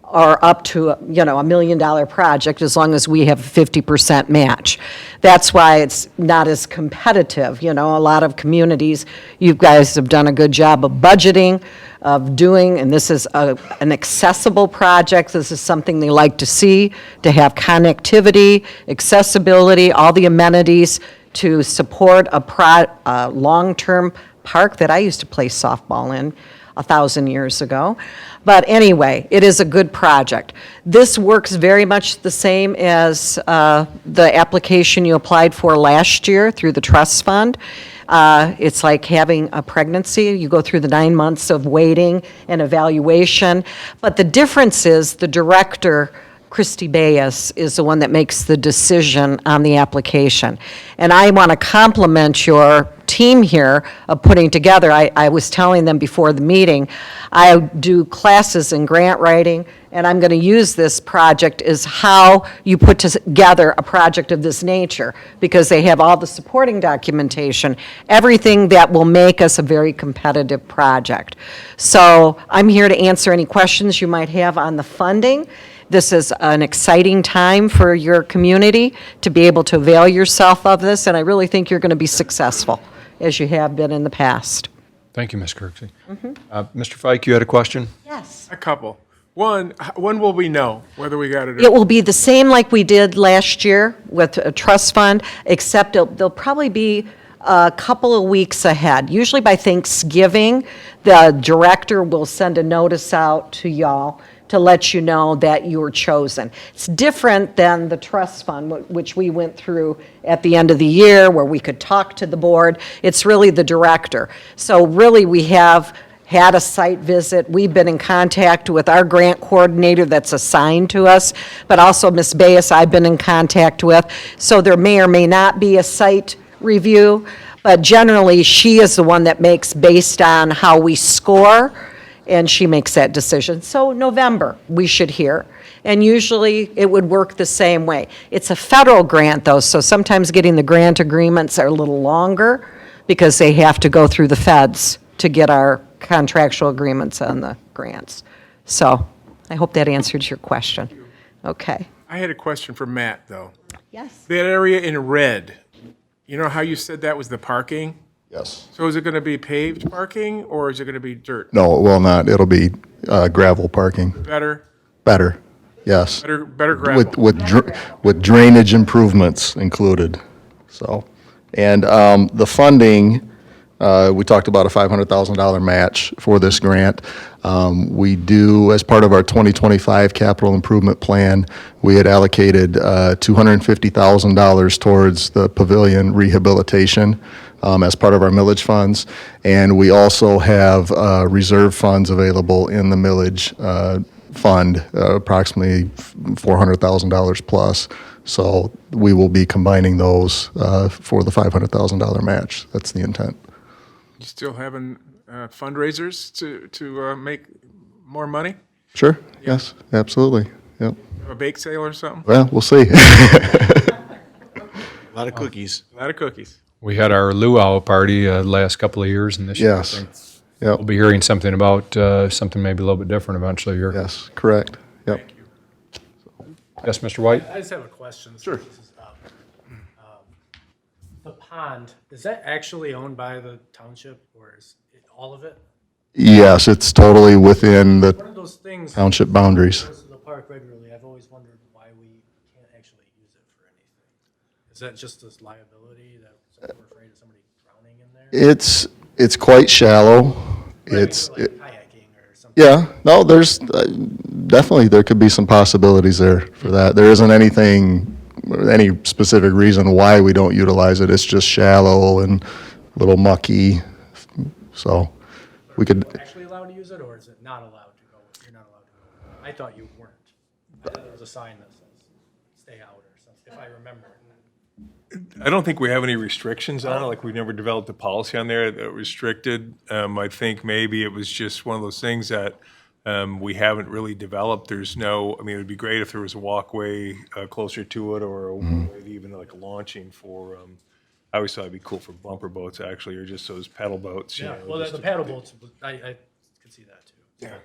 or up to, $1 million project, as long as we have a 50% match. That's why it's not as competitive. A lot of communities, you guys have done a good job of budgeting, of doing, and this is an accessible project. This is something they like to see, to have connectivity, accessibility, all the amenities to support a long-term park that I used to play softball in 1,000 years ago. But anyway, it is a good project. This works very much the same as the application you applied for last year through the trust fund. It's like having a pregnancy. You go through the 9 months of waiting and evaluation. But the difference is the director, Christy Bayes, is the one that makes the decision on the application. And I want to compliment your team here of putting together. I was telling them before the meeting, I do classes in grant writing, and I'm going to use this project as how you put together a project of this nature, because they have all the supporting documentation, everything that will make us a very competitive project. So I'm here to answer any questions you might have on the funding. This is an exciting time for your community to be able to avail yourself of this, and I really think you're going to be successful, as you have been in the past. Thank you, Ms. Kirksey. Mr. Fike, you had a question? Yes. A couple. One, when will we know whether we got it or It will be the same like we did last year with a trust fund, except they'll probably be a couple of weeks ahead. Usually by Thanksgiving, the director will send a notice out to y'all to let you know that you were chosen. It's different than the trust fund, which we went through at the end of the year, where we could talk to the board. It's really the director. So really, we have had a site visit. We've been in contact with our grant coordinator that's assigned to us, but also Ms. Bayes I've been in contact with. So there may or may not be a site review, but generally, she is the one that makes based on how we score, and she makes that decision. So November, we should hear. And usually, it would work the same way. It's a federal grant, though, so sometimes getting the grant agreements are a little longer because they have to go through the feds to get our contractual agreements on the grants. So I hope that answered your question. Okay. I had a question for Matt, though. Yes. That area in red, you know how you said that was the parking? Yes. So is it going to be paved parking, or is it going to be dirt? No, it will not. It'll be gravel parking. Better, Better, yes. better gravel. With drainage improvements included, so. And the funding, we talked about a $500,000 match for this grant. We do, as part of our 2025 capital improvement plan, we had allocated $250,000 towards the pavilion rehabilitation as part of our millage funds. And we also have reserve funds available in the millage fund, approximately $400,000 plus. So we will be combining those for the $500,000 match. That's the intent. You still having fundraisers to make more money? Sure, yes, absolutely, yep. A bake sale or something? Well, we'll see. A lot of cookies. A lot of cookies. We had our luau party last couple of years, and this year, Yes. I think Yep. we'll be hearing something about something maybe a little bit different eventually here. Yes, correct, yep. Yes, Mr. White? I just have a question. Sure. This is up. The pond, is that actually owned by the township, or is it all of it? Yes, it's totally within the One of those things. township boundaries. Goes to the park regularly. I've always wondered why we can't actually use it for anything. Is that just this liability that we're afraid of somebody drowning in there? It's quite shallow. It's, yeah, no, there's, definitely, there could be some possibilities there for that. There isn't anything, any specific reason why we don't utilize it. It's just shallow and a little mucky, so we could. Actually allowed to use it, or is it not allowed to go? You're not allowed to go. I thought you weren't. I thought there was a sign that says "stay out" or something, if I remember. I don't think we have any restrictions on it, like we've never developed a policy on there that restricted. I think maybe it was just one of those things that we haven't really developed. There's no, I mean, it would be great if there was a walkway closer to it, or a way to even like launching for, I always thought it'd be cool for bumper boats actually, or just those pedal boats. you Yeah, know, well, just the to- paddle boats, I could see that too. Yeah.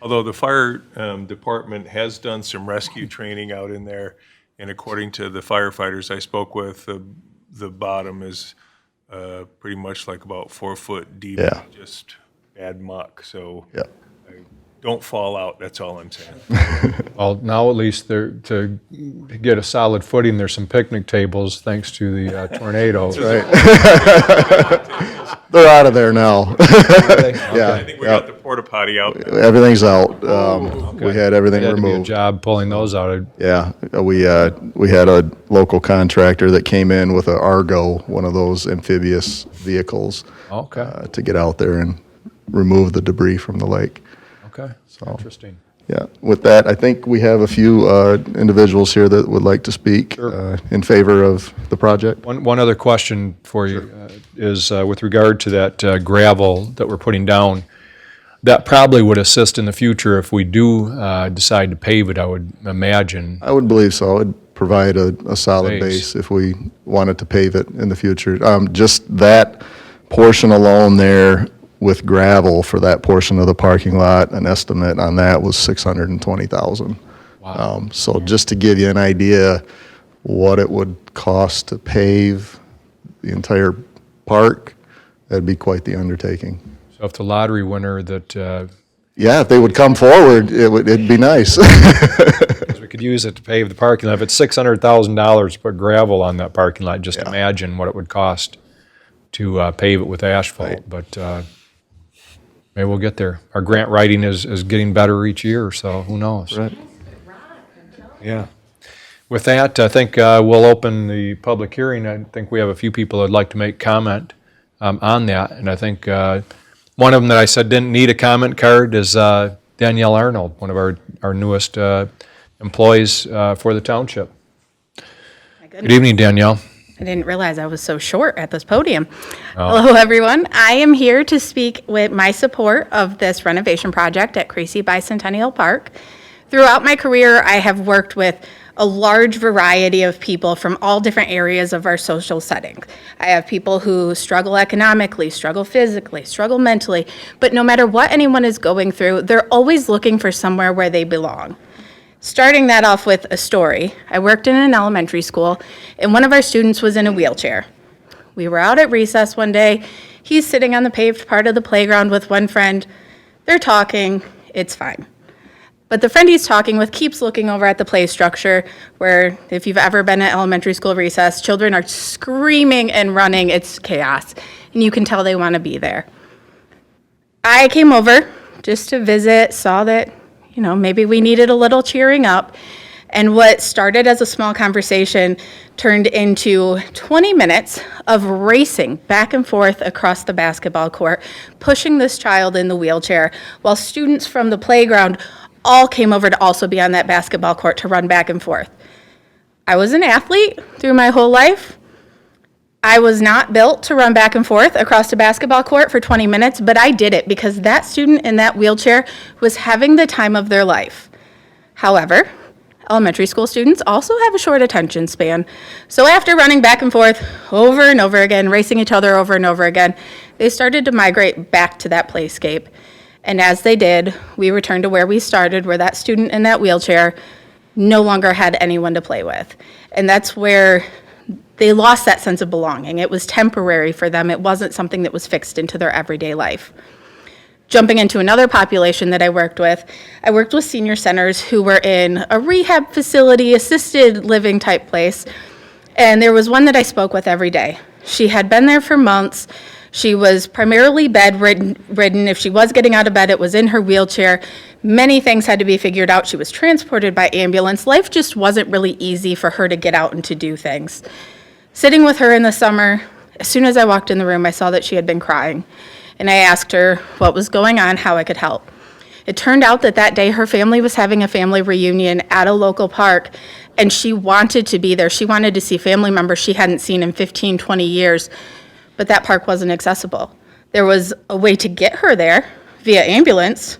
Although the fire department has done some rescue training out in there, and according to the firefighters I spoke with, the bottom is pretty much like about 4 foot deep, Yeah. just bad muck. So Yeah. don't fall out. That's all I'm saying. Well, now at least there, to get a solid footing, there's some picnic tables thanks to the tornado. They're out of there now. Yeah. I think we got the porta potty out. Everything's out. We had everything Had to be a removed. job pulling those out. Yeah, we had a local contractor that came in with a Argo, one of those amphibious vehicles, Okay, to get out there and remove the debris from the lake. okay, interesting. Yeah, with that, I think we have a few individuals here that would like to speak in favor of the project. One other question for you is with regard to that gravel that we're putting down, that probably would assist in the future if we do decide to pave it, I would imagine. I would believe so. It'd provide a solid Base. base if we wanted to pave it in the future. Just that portion alone there with gravel for that portion of the parking lot, an estimate on that was $620,000. Wow. So just to give you an idea what it would cost to pave the entire park, that'd be quite the undertaking. So if the lottery winner that, Yeah, if they would come forward, it'd be nice. we could use it to pave the parking lot, if it's $600,000 to put gravel on that parking lot, just imagine what it would cost to pave it with asphalt, but maybe we'll get there. Our grant writing is getting better each year, so who knows? Right. Yeah. With that, I think we'll open the public hearing. I think we have a few people that'd like to make comment on that, and I think one One of them that I said didn't need a comment card is Danielle Arnold, one of our newest employees for the township. Good evening, Danielle. I didn't realize I was so short at this podium. Oh. Hello, everyone. I am here to speak with my support of this renovation project at Creasy Bicentennial Park. Throughout my career, I have worked with a large variety of people from all different areas of our social setting. I have people who struggle economically, struggle physically, struggle mentally, but no matter what anyone is going through, they're always looking for somewhere where they belong. Starting that off with a story, I worked in an elementary school, and one of our students was in a wheelchair. We were out at recess one day. He's sitting on the paved part of the playground with one friend. They're talking. It's fine. But the friend he's talking with keeps looking over at the play structure where, if you've ever been at elementary school recess, children are screaming and running. It's chaos, and you can tell they want to be there. I came over just to visit, saw that maybe we needed a little cheering up. And what started as a small conversation turned into 20 minutes of racing back and forth across the basketball court, pushing this child in the wheelchair, while students from the playground all came over to also be on that basketball court to run back and forth. I was an athlete through my whole life. I was not built to run back and forth across a basketball court for 20 minutes, but I did it because that student in that wheelchair was having the time of their life. However, elementary school students also have a short attention span. So after running back and forth over and over again, racing each other over and over again, they started to migrate back to that playscape. And as they did, we returned to where we started, where that student in that wheelchair no longer had anyone to play with. And that's where they lost that sense of belonging. It was temporary for them. It wasn't something that was fixed into their everyday life. Jumping into another population that I worked with senior centers who were in a rehab facility, assisted living type place. And there was one that I spoke with every day. She had been there for months. She was primarily bedridden. If she was getting out of bed, it was in her wheelchair. Many things had to be figured out. She was transported by ambulance. Life just wasn't really easy for her to get out and to do things. Sitting with her in the summer, as soon as I walked in the room, I saw that she had been crying. And I asked her what was going on, how I could help. It turned out that day her family was having a family reunion at a local park, and she wanted to be there. She wanted to see family members she hadn't seen in 15, 20 years, but that park wasn't accessible. There was a way to get her there via ambulance,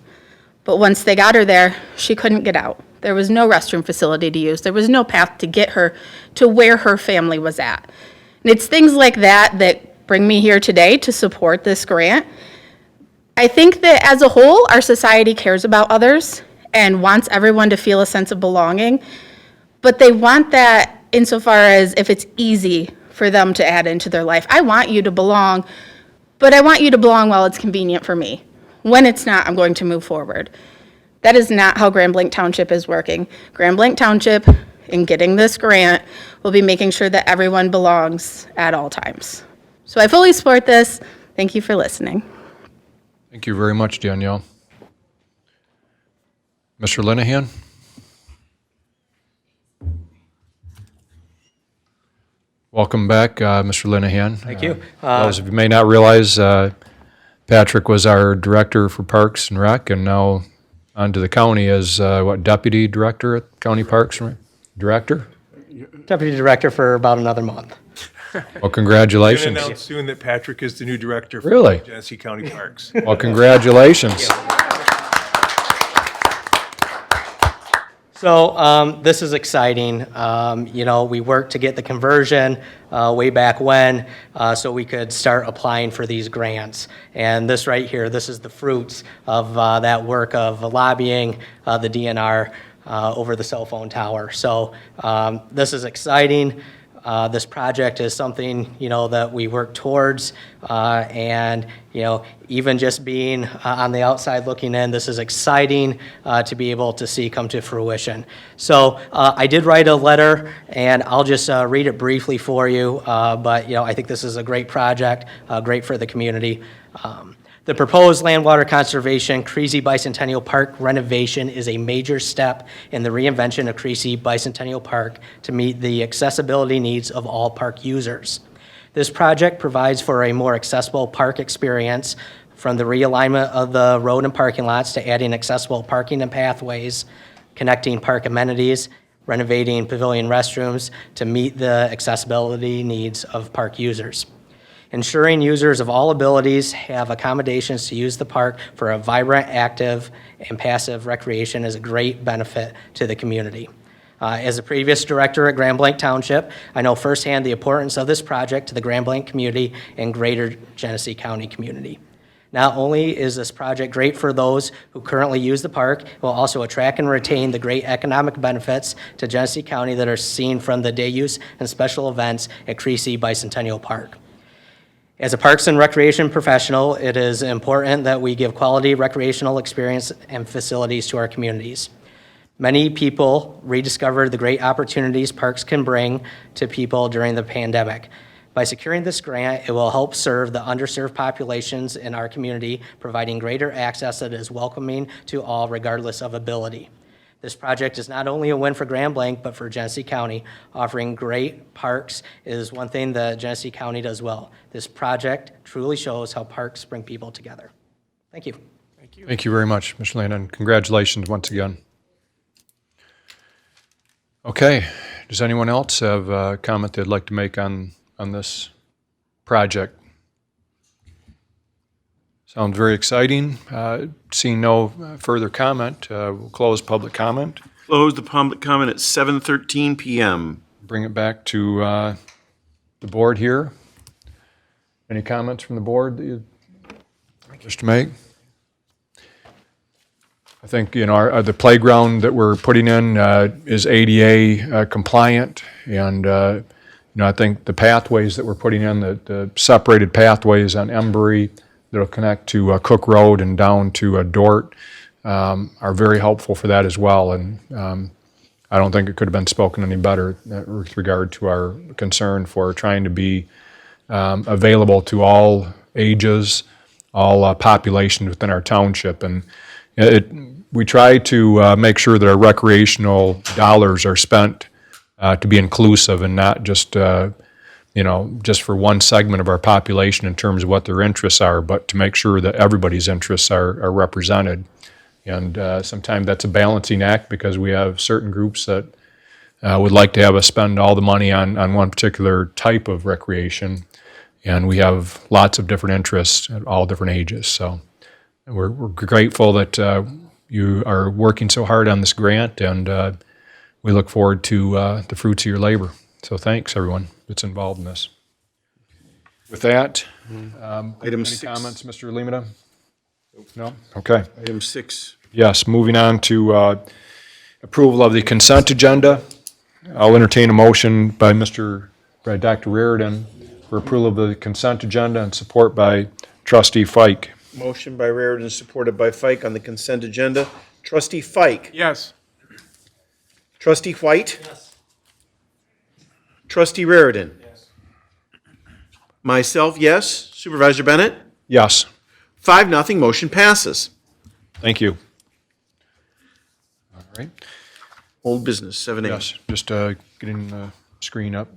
but once they got her there, she couldn't get out. There was no restroom facility to use. There was no path to get her to where her family was at. And it's things like that that bring me here today to support this grant. I think that as a whole, our society cares about others and wants everyone to feel a sense of belonging, but they want that insofar as if it's easy for them to add into their life. I want you to belong, but I want you to belong while it's convenient for me. When it's not, I'm going to move forward. That is not how Grand Blanc Township is working. Grand Blanc Township, in getting this grant, will be making sure that everyone belongs at all times. So I fully support this. Thank you for listening. Thank you very much, Danielle. Mr. Linehan? Welcome back, Mr. Linehan. Thank you. Those of you may not realize, Patrick was our Director for Parks and Rec, and now onto the county as, Deputy Director at County Parks and Rec? Director? Deputy Director for about another month. Well, We're going to congratulations. announce soon that Patrick is the new director for Really? Genesee County Parks. Well, congratulations. So this is exciting. We worked to get the conversion way back when so we could start applying for these grants. And this right here, this is the fruits of that work of lobbying the DNR over the cell phone tower. So this is exciting. This project is something, that we work towards, and, even just being on the outside looking in, this is exciting to be able to see come to fruition. So I did write a letter, and I'll just read it briefly for you, but, I think this is a great project, great for the community. The proposed land water conservation Creasy Bicentennial Park renovation is a major step in the reinvention of Creasy Bicentennial Park to meet the accessibility needs of all park users. This project provides for a more accessible park experience from the realignment of the road and parking lots to adding accessible parking and pathways, connecting park amenities, renovating pavilion restrooms to meet the accessibility needs of park users. Ensuring users of all abilities have accommodations to use the park for a vibrant, active, and passive recreation is a great benefit to the community. As a previous director at Grand Blanc Township, I know firsthand the importance of this project to the Grand Blanc community and greater Genesee County community. Not only is this project great for those who currently use the park, it will also attract and retain the great economic benefits to Genesee County that are seen from the day use and special events at Creasy Bicentennial Park. As a Parks and Recreation professional, it is important that we give quality recreational experience and facilities to our communities. Many people rediscovered the great opportunities parks can bring to people during the pandemic. By securing this grant, it will help serve the underserved populations in our community, providing greater access that is welcoming to all regardless of ability. This project is not only a win for Grand Blanc, but for Genesee County. Offering great parks is one thing that Genesee County does well. This project truly shows how parks bring people together. Thank you. Thank you very much, Mr. Landon. Congratulations once again. Okay, does anyone else have a comment they'd like to make on this project? Sounds very exciting. Seeing no further comment, we'll close public comment. Close the public comment at 7:13 PM. Bring it back to the board here. Any comments from the board that you wish to make? I think, the playground that we're putting in is ADA compliant, and I think the pathways that we're putting in, the separated pathways on Embry that'll connect to Cook Road and down to Dort, are very helpful for that as well. And I don't think it could have been spoken any better with regard to our concern for trying to be available to all ages, all populations within our township. And we try to make sure that our recreational dollars are spent to be inclusive and not just just for one segment of our population in terms of what their interests are, but to make sure that everybody's interests are represented. And sometimes that's a balancing act because we have certain groups that would like to have us spend all the money on one particular type of recreation, and we have lots of different interests at all different ages. So we're grateful that you are working so hard on this grant, and we look forward to the fruits of your labor. So thanks, everyone that's involved in this. With that, Item any 6. comments, Mr. Limita? No? Okay. Item 6. Yes, moving on to approval of the consent agenda. I'll entertain a motion by Dr. Reardon for approval of the consent agenda and support by Trustee Fike. Motion by Raritan, supported by Fike on the consent agenda. Trustee Fike. Yes. Trustee White. Yes. Trustee Raritan. Yes. Myself, yes. Supervisor Bennett. Yes. 5-0, motion passes. Thank you. All right. Old business, 7A. Yes, just getting the screen up.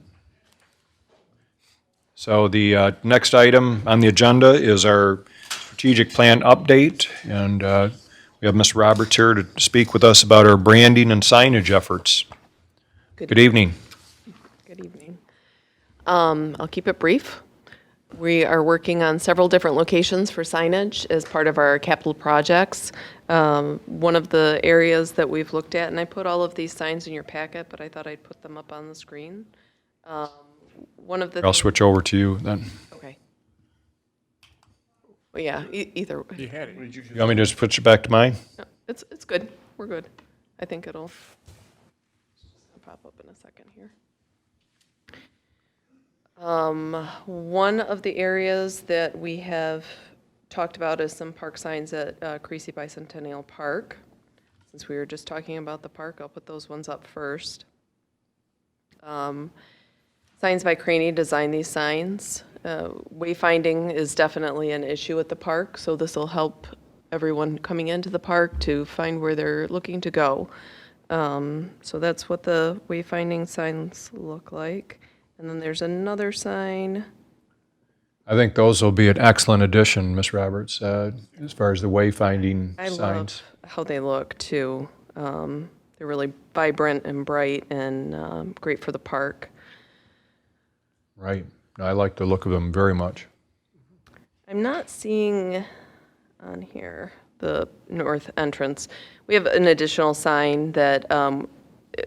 So the next item on the agenda is our strategic plan update, and we have Ms. Roberts here to speak with us about our branding and signage efforts. Good evening. Good evening. I'll keep it brief. We are working on several different locations for signage as part of our capital projects. One of the areas that we've looked at, and I put all of these signs in your packet, but I thought I'd put them up on the screen. I'll switch over to you then. Okay. Well, yeah, either. You had it. You want me to just put you back to mine? No, it's good. We're good. I think it'll pop up in a second here. One of the areas that we have talked about is some park signs at Creasy Bicentennial Park. Since we were just talking about the park, I'll put those ones up first. Signs by Craney designed these signs. Wayfinding is definitely an issue at the park, so this will help everyone coming into the park to find where they're looking to go. So that's what the wayfinding signs look like. And then there's another sign I think those will be an excellent addition, Ms. Roberts, as far as the wayfinding I signs. love how they look too. They're really vibrant and bright and great for the park. Right. I like the look of them very much. I'm not seeing on here the north entrance. We have an additional sign that,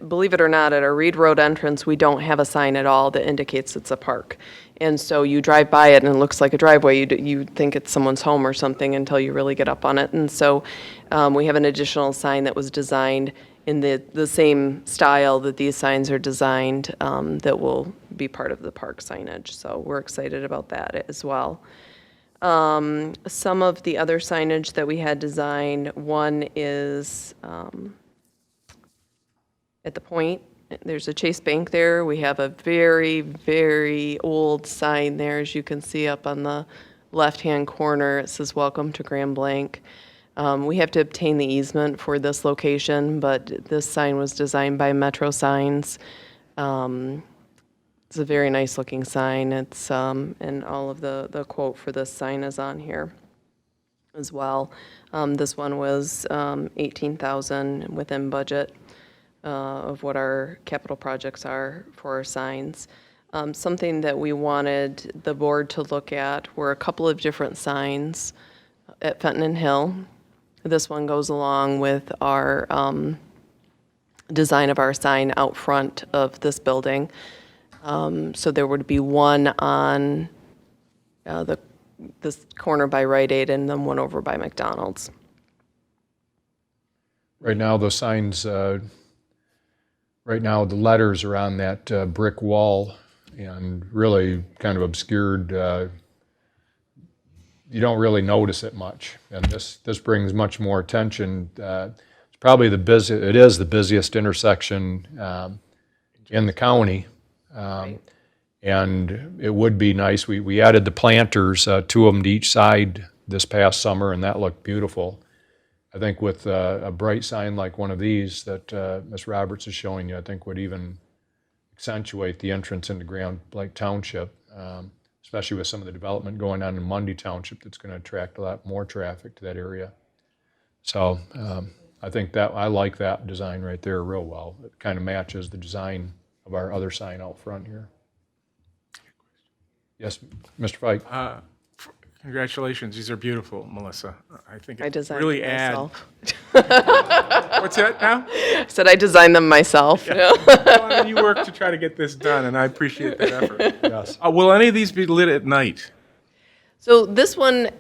believe it or not, at our Reed Road entrance, we don't have a sign at all that indicates it's a park. And so you drive by it and it looks like a driveway. You think it's someone's home or something until you really get up on it. And so we have an additional sign that was designed in the same style that these signs are designed, that will be part of the park signage. So we're excited about that as well. Some of the other signage that we had designed, one is at the point, there's a Chase Bank there. We have a very, very old sign there, as you can see up on the left-hand corner. It says, "Welcome to Grand Blanc." We have to obtain the easement for this location, but this sign was designed by Metro Signs. It's a very nice looking sign. It's, and all of the quote for this sign is on here as well. This one was $18,000 within budget of what our capital projects are for our signs. Something that we wanted the board to look at were a couple of different signs at Fenton and Hill. This one goes along with our design of our sign out front of this building. So there would be one on this corner by Rite Aid and then one over by McDonald's. Right now, the signs, right now, the letters are on that brick wall and really kind of obscured. You don't really notice it much. And this brings much more attention. It's probably it is the busiest intersection in the county. And it would be nice. We added the planters, 2 of them to each side this past summer, and that looked beautiful. I think with a bright sign like one of these that Ms. Roberts is showing you, I think would even accentuate the entrance into Grand Blanc Township, especially with some of the development going on in Mundy Township that's going to attract a lot more traffic to that area. So I think I like that design right there real well. It kind of matches the design of our other sign out front here. Yes, Mr. Fike. Congratulations, these are beautiful, Melissa. I think I it designed really them add. myself. What's that now? I said I designed them myself. Yeah. Well, and you work to try to get this done, and I appreciate that effort. Yes. Will any of these be lit at night? So this one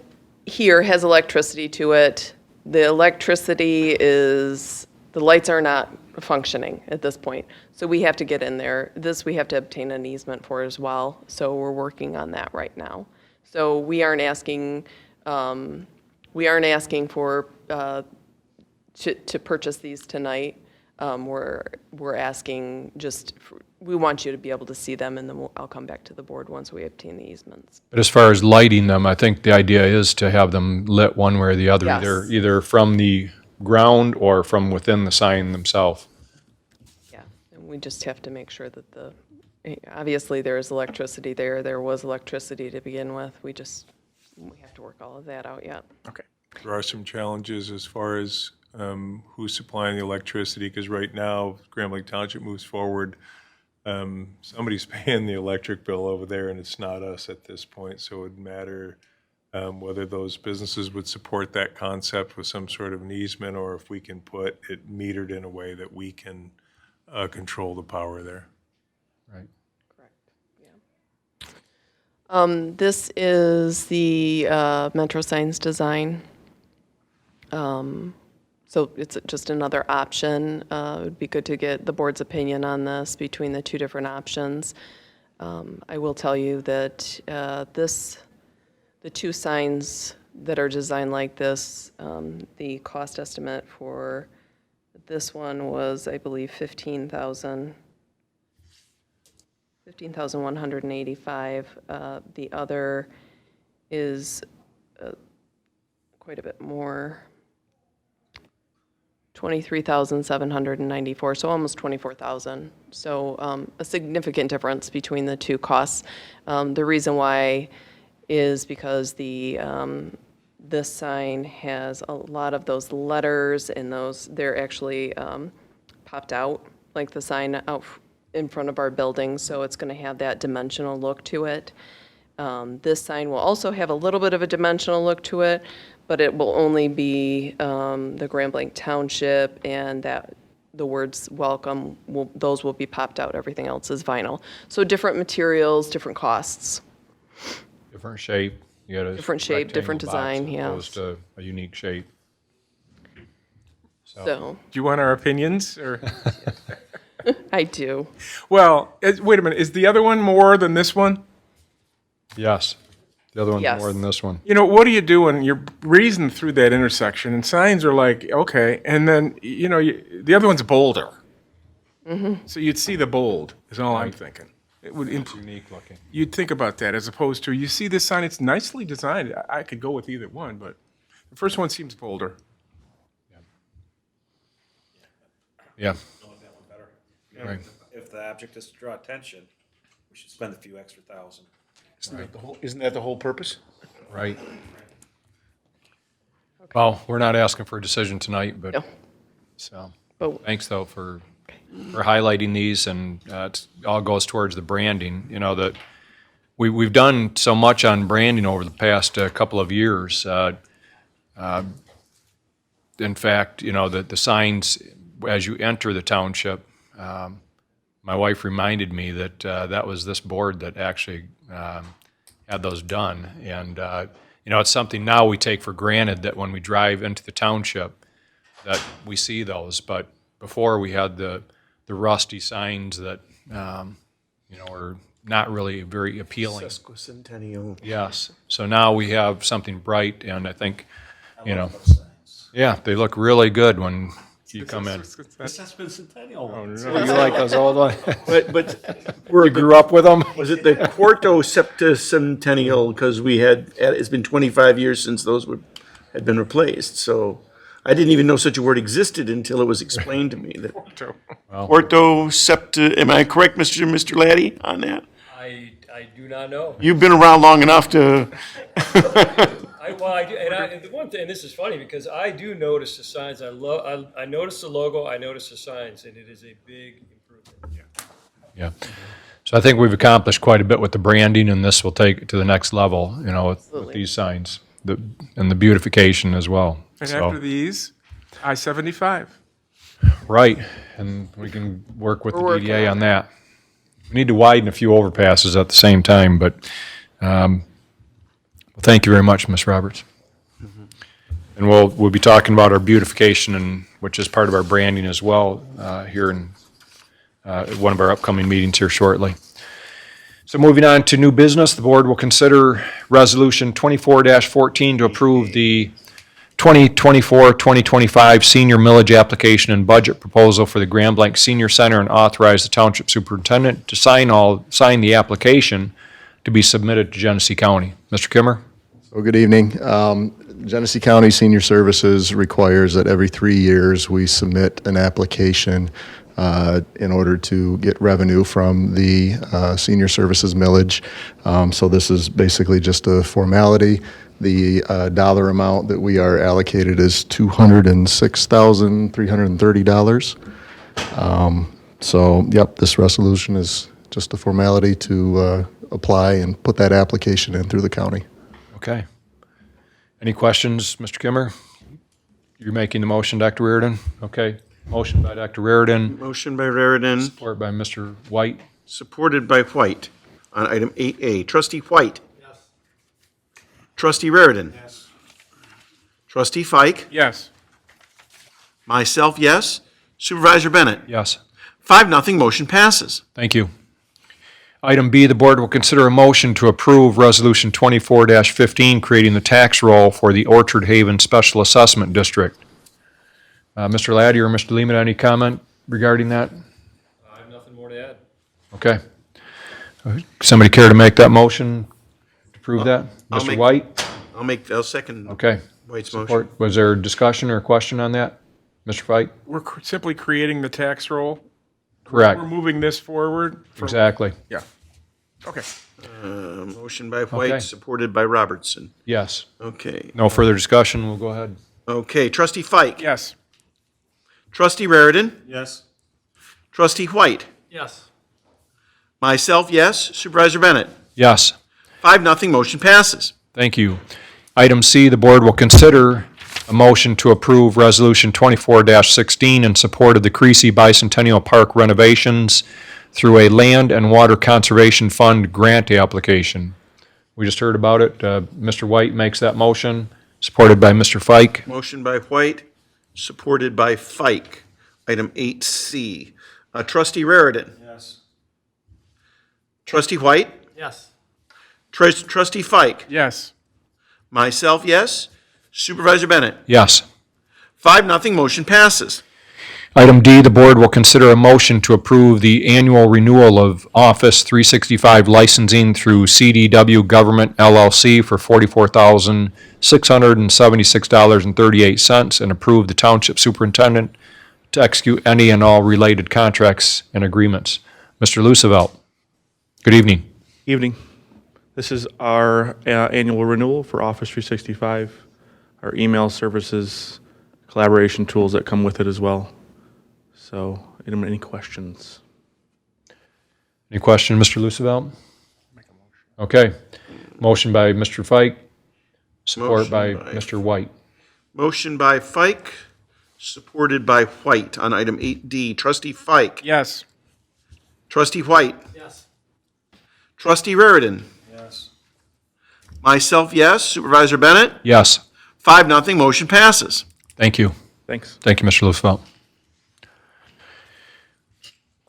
here has electricity to it. The electricity is, the lights are not functioning at this point. So we have to get in there. This we have to obtain an easement for as well. So we're working on that right now. So we aren't asking for to purchase these tonight. We're asking we want you to be able to see them, and then I'll come back to the board once we obtain the easements. But as far as lighting them, I think the idea is to have them lit one way or the other, Yes. either from the ground or from within the sign themselves. Yeah, and we just have to make sure that obviously there is electricity there. There was electricity to begin with. We have to work all of that out yet. Okay. There are some challenges as far as who's supplying the electricity, because right now, Grand Blanc Township moves forward. Somebody's paying the electric bill over there, and it's not us at this point, so it would matter whether those businesses would support that concept with some sort of an easement, or if we can put it metered in a way that we can control the power there. Right. This is the Metro Signs design. So it's just another option. It would be good to get the board's opinion on this between the two different options. I will tell you that the two signs that are designed like this, the cost estimate for this one was, I believe, $15,185. The other is quite a bit more, $23,794, so almost $24,000. So a significant difference between the two costs. The reason why is because this sign has a lot of those letters, and they're actually popped out, like the sign out in front of our building, so it's going to have that dimensional look to it. This sign will also have a little bit of a dimensional look to it, but it will only be the Grand Blanc Township, and that the words welcome, those will be popped out. Everything else is vinyl. So different materials, different costs. Different shape. You got a Different shape, different rectangle box design, as opposed to a unique shape. So Do you want our opinions, or? I do. Well, wait a minute, is the other one more than this one? Yes. The other one's Yes. more than this one. You know, what do you do when you're breezing through that intersection and signs are like, okay, and then, the other one's bolder. So you'd see the bold, is all I'm thinking. It would Unique looking. You'd think about that as opposed to, you see this sign, it's nicely designed. I could go with either one, but the first one seems bolder. Yeah. Right. If the object is to draw attention, we should spend a few extra thousand. Isn't that the whole purpose? Right. Well, we're not asking for a decision tonight, but, No. so, But- thanks though for highlighting these, and it all goes towards the branding, that we've done so much on branding over the past couple of years. In fact, the signs as you enter the township, my wife reminded me that that was this board that actually had those done. And, it's something now we take for granted that when we drive into the township that we see those. But before we had the rusty signs that, are not really very appealing. Sesquicentennial. Yes. So now we have something bright, and I think, Those signs. yeah, they look really good when you come in. This has been centennial ones. You like those old ones? But You grew up with them? was it the Quarto Septicentennial? Because it's been 25 years since those had been replaced. So I didn't even know such a word existed until it was explained to me. That Quarto Septa. Am I correct, Mr. Laddie, on that? I do not know. You've been around long enough to. I do, and the one thing, and this is funny because I do notice the signs. I notice the logo. I notice the signs, and it is a big improvement. Yeah. So I think we've accomplished quite a bit with the branding, and this will take it to the next level, with these signs, and the beautification as well. And So- after these, I-75. Right, and we can work with the We're working DDA on on that. We need to widen a few overpasses at the same time, but, thank you very much, Ms. Roberts. And we'll be talking about our beautification, which is part of our branding as well, here in one of our upcoming meetings here shortly. So moving on to new business, the board will consider Resolution 24-14 to approve the 2024-2025 senior millage application and budget proposal for the Grand Blanc Senior Center, and authorize the Township Superintendent to sign the application to be submitted to Genesee County. Mr. Kimmer? So good evening. Genesee County Senior Services requires that every 3 years we submit an application in order to get revenue from the senior services millage. So this is basically just a formality. The dollar amount that we are allocated is $206,330. So, yep, this resolution is just a formality to apply and put that application in through the county. Okay. Any questions, Mr. Kimmer? You're making the motion, Dr. Reardon? Okay. Motion by Dr. Reardon, Motion by Raridan, support by Mr. White. supported by White on item 8A. Trustee White. Yes. Trustee Raridan. Yes. Trustee Fike. Yes. Myself, yes. Supervisor Bennett. Yes. 5-0, motion passes. Thank you. Item B, the board will consider a motion to approve Resolution 24-15, creating the tax roll for the Orchard Haven Special Assessment District. Mr. Laddie or Mr. Lehman, any comment regarding that? I have nothing more to add. Okay. Somebody care to make that motion to approve that? I'll Mr. make- White? I'll second Okay. White's motion. Support. Was there discussion or question on that? Mr. Fike? We're simply creating the tax roll. Correct. We're moving this forward. Exactly. Yeah. Okay. Motion by White, Okay. supported by Robertson. Yes. Okay. No further discussion, we'll go ahead. Okay, trustee Fike. Yes. Trustee Raridan. Yes. Trustee White. Yes. Myself, yes. Supervisor Bennett. Yes. 5-0, motion passes. Thank you. Item C, the board will consider a motion to approve Resolution 24-16 in support of the Creasy Bicentennial Park renovations through a Land and Water Conservation Fund grant application. We just heard about it. Mr. White makes that motion, supported by Mr. Fike. Motion by White, supported by Fike. Item 8C. Trustee Raridan. Yes. Trustee White. Yes. Trustee Fike. Yes. Myself, yes. Supervisor Bennett. Yes. 5-0, motion passes. Item D, the board will consider a motion to approve the annual renewal of Office 365 licensing through CDW Government LLC for $44,676.38 and approve the Township Superintendent to execute any and all related contracts and agreements. Mr. Lucevelt, good evening. Evening. This is our annual renewal for Office 365, our email services, collaboration tools that come with it as well. So, any questions? Any question, Mr. Lucevelt? Okay. Motion by Mr. Fike, support by Mr. White. Motion by Fike, supported by White on item 8D. Trustee Fike. Yes. Trustee White. Yes. Trustee Raridan. Yes. Myself, yes. Supervisor Bennett. Yes. 5-0, motion passes. Thank you. Thanks. Thank you, Mr. Lucevelt.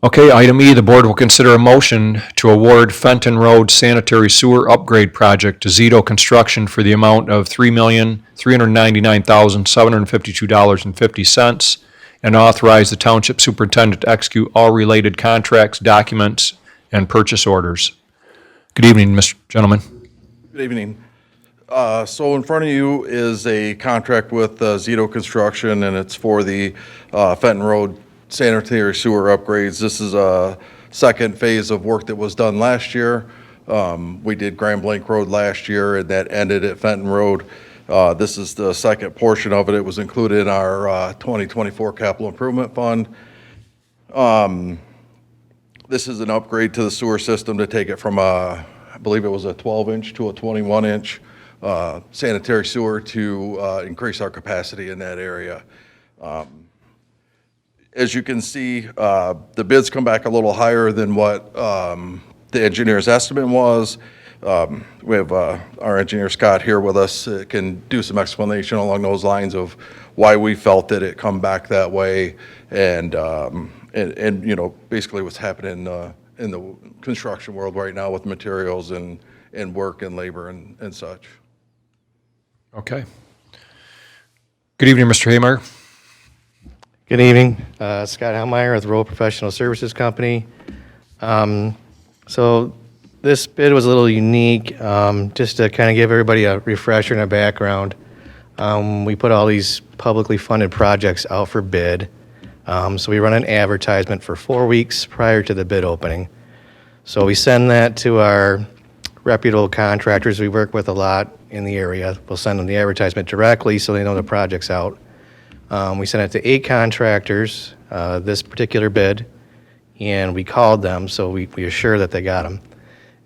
Okay, item E, the board will consider a motion to award Fenton Road Sanitary Sewer Upgrade Project to Zito Construction for the amount of $3,399,752.50 and authorize the Township Superintendent to execute all related contracts, documents, and purchase orders. Good evening, Mr. Gentlemen. Good evening. So in front of you is a contract with Zito Construction, and it's for the Fenton Road sanitary sewer upgrades. This is a second phase of work that was done last year. We did Grand Blanc Road last year, and that ended at Fenton Road. This is the second portion of it. It was included in our 2024 capital improvement fund. This is an upgrade to the sewer system to take it from I believe it was a 12-inch to a 21-inch sanitary sewer to increase our capacity in that area. As you can see, the bids come back a little higher than what the engineer's estimate was. We have our engineer Scott here with us, can do some explanation along those lines of why we felt that it come back that way, and you know, basically what's happening in the construction world right now with materials and work and labor and such. Okay. Good evening, Mr. Haymeyer. Good evening. Scott Hellmeyer with Road Professional Services Company. So this bid was a little unique, just to kind of give everybody a refresher and a background. We put all these publicly funded projects out for bid. So we run an advertisement for 4 weeks prior to the bid opening. So we send that to our reputable contractors we work with a lot in the area. We'll send them the advertisement directly so they know the project's out. We sent it to 8 contractors, this particular bid, and we called them, so we assure that they got them.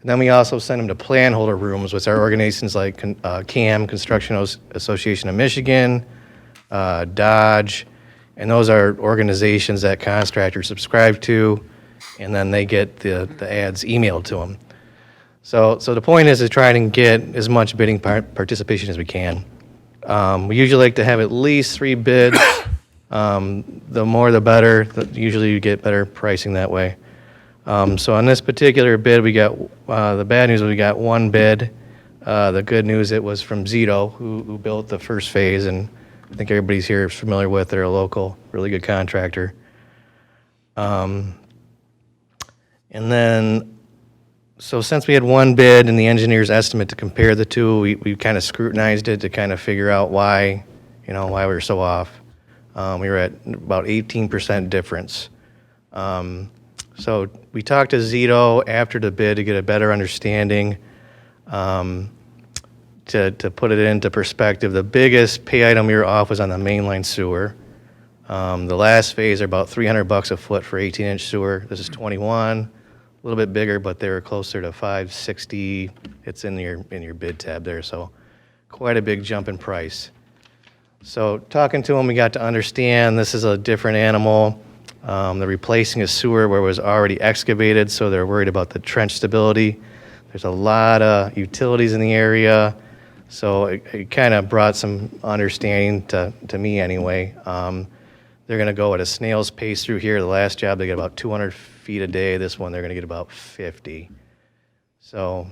And then we also sent them to plan holder rooms, which are organizations like CAM, Construction Association of Michigan, Dodge, and those are organizations that contractors subscribe to, and then they get the ads emailed to them. So the point is to try and get as much bidding participation as we can. We usually like to have at least 3 bids. The more the better. Usually you get better pricing that way. So on this particular bid, we got, the bad news was we got 1 bid. The good news, it was from Zito, who built the first phase, and I think everybody's here is familiar with. They're a local, really good contractor. And then, so since we had 1 bid and the engineer's estimate to compare the two, we kind of scrutinized it to kind of figure out why, why we were so off. We were at about 18% difference. So we talked to Zito after the bid to get a better understanding. To put it into perspective, the biggest pay item we were off was on the mainline sewer. The last phase are about $300 a foot for 18-inch sewer. This is 21, a little bit bigger, but they were closer to 560. It's in your bid tab there, so quite a big jump in price. So talking to them, we got to understand this is a different animal. They're replacing a sewer where it was already excavated, so they're worried about the trench stability. There's a lot of utilities in the area, so it kind of brought some understanding to me anyway. They're going to go at a snail's pace through here. The last job, they get about 200 feet a day. This one, they're going to get about 50. So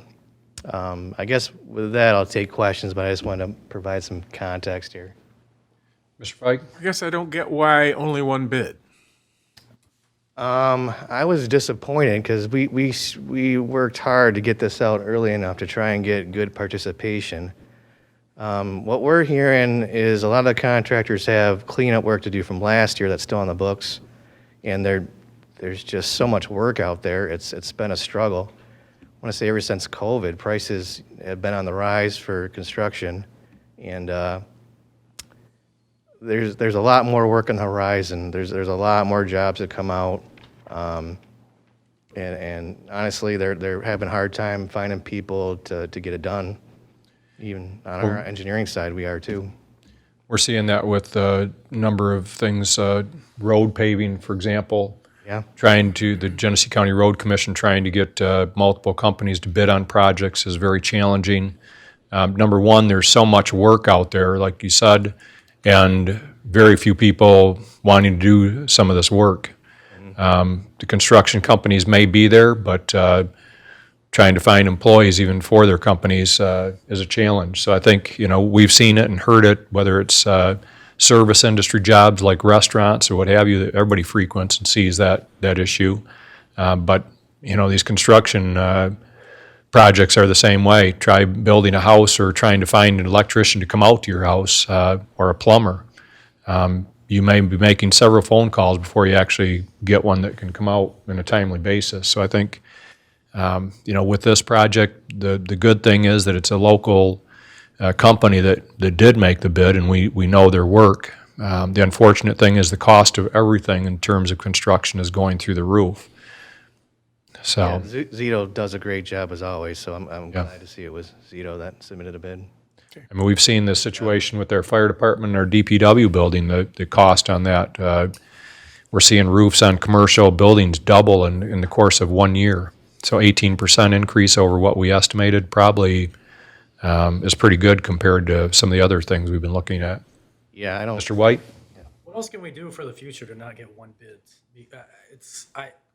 I guess with that, I'll take questions, but I just wanted to provide some context here. Mr. Fike? I guess I don't get why only one bid. I was disappointed because we worked hard to get this out early enough to try and get good participation. What we're hearing is a lot of the contractors have cleanup work to do from last year that's still on the books, and there's just so much work out there. It's been a struggle. I want to say ever since COVID, prices have been on the rise for construction, and there's a lot more work on the horizon. There's a lot more jobs that come out, and honestly, they're having a hard time finding people to get it done. Even on our engineering side, we are too. We're seeing that with a number of things, road paving, for example. Yeah. The Genesee County Road Commission trying to get multiple companies to bid on projects is very challenging. Number one, there's so much work out there, like you said, and very few people wanting to do some of this work. The construction companies may be there, but trying to find employees even for their companies is a challenge. So I think, we've seen it and heard it, whether it's service industry jobs like restaurants or what have you, that everybody frequents and sees that issue. But, these construction projects are the same way. Try building a house or trying to find an electrician to come out to your house or a plumber. You may be making several phone calls before you actually get one that can come out on a timely basis. So I think, with this project, the good thing is that it's a local company that did make the bid, and we know their work. The unfortunate thing is the cost of everything in terms of construction is going through the roof. So Yeah, Zito does a great job as always, so I'm glad to see it was Zito that submitted a bid. I mean, we've seen this situation with our fire department and our DPW building, the cost on that. We're seeing roofs on commercial buildings double in the course of 1 year. So 18% increase over what we estimated probably is pretty good compared to some of the other things we've been looking at. Yeah, I don't. Mr. White? What else can we do for the future to not get one bids?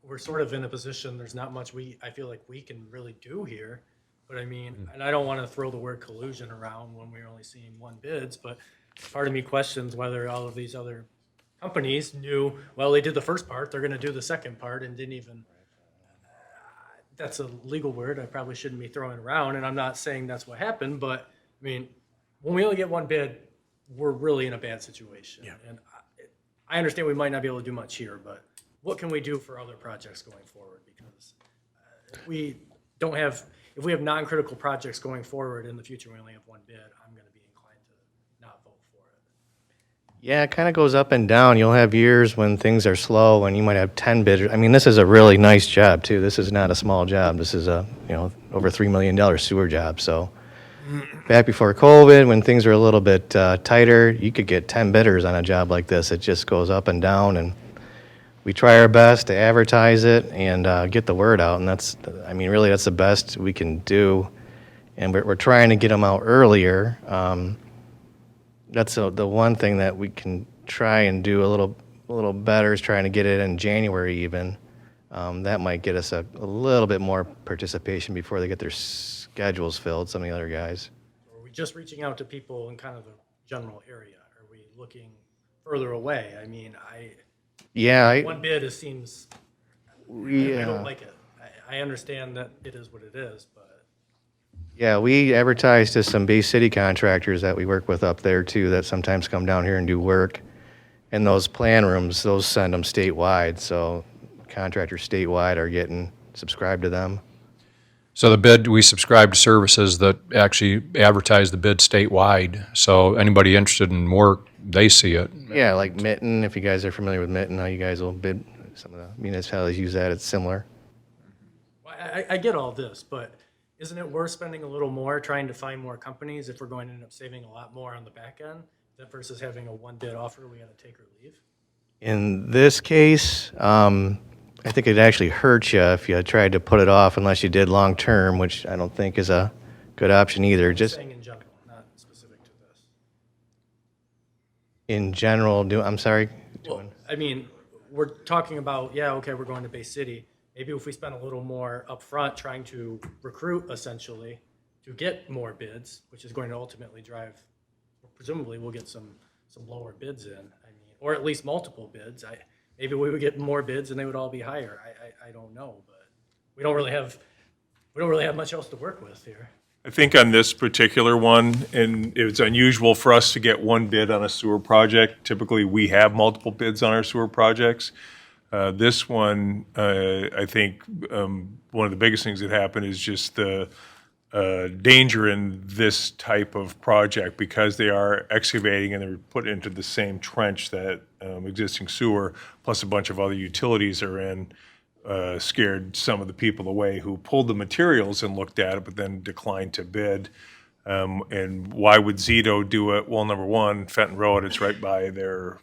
We're sort of in a position, there's not much I feel like we can really do here. But I mean, and I don't want to throw the word collusion around when we're only seeing one bids, but part of me questions whether all of these other companies knew, well, they did the first part, they're going to do the second part and didn't even, that's a legal word I probably shouldn't be throwing around, and I'm not saying that's what happened, but I mean, when we only get one bid, we're really in a bad situation. Yeah. And I understand we might not be able to do much here, but what can we do for other projects going forward? Because if we have non-critical projects going forward in the future, we only have one bid, I'm going to be inclined to not vote for it. Yeah, it kind of goes up and down. You'll have years when things are slow and you might have 10 bidders. I mean, this is a really nice job too. This is not a small job. This is a, over $3 million sewer job. So back before COVID, when things were a little bit tighter, you could get 10 bidders on a job like this. It just goes up and down, and we try our best to advertise it and get the word out. And that's the best we can do. And we're trying to get them out earlier. That's the one thing that we can try and do a little better is trying to get it in January even. That might get us a little bit more participation before they get their schedules filled, some of the other guys. Are we just reaching out to people in kind of the general area? Are we looking further away? I mean, one bid seems, I don't like it. I understand that it is what it is, but. Yeah, we advertise to some Bay City contractors that we work with up there too that sometimes come down here and do work. And those plan rooms, those send them statewide, so contractors statewide are getting subscribed to them. So the bid, we subscribe to services that actually advertise the bid statewide. So anybody interested in work, they see it. Yeah, like Mitten, if you guys are familiar with Mitten, how you guys will bid, some of the municipalities use that, it's similar. Well, I get all this, but isn't it worth spending a little more trying to find more companies if we're going to end up saving a lot more on the back end than versus having a one bid offer we got to take or leave? In this case, I think it'd actually hurt you if you tried to put it off unless you did long-term, which I don't think is a good option either. Just Saying in general, not specific to this. in general, I'm sorry? Well, I mean, we're talking about, yeah, okay, we're going to Bay City. Maybe if we spend a little more upfront trying to recruit essentially to get more bids, which is going to ultimately drive, presumably we'll get some lower bids in. I mean, or at least multiple bids. Maybe we would get more bids and they would all be higher. I don't know, but we don't really have much else to work with here. I think on this particular one, and it's unusual for us to get one bid on a sewer project. Typically, we have multiple bids on our sewer projects. This one, I think one of the biggest things that happened is just the danger in this type of project because they are excavating and they're put into the same trench that existing sewer, plus a bunch of other utilities are in. Scared some of the people away who pulled the materials and looked at it, but then declined to bid. And why would Zito do it? Well, number one, Fenton Road, it's right by their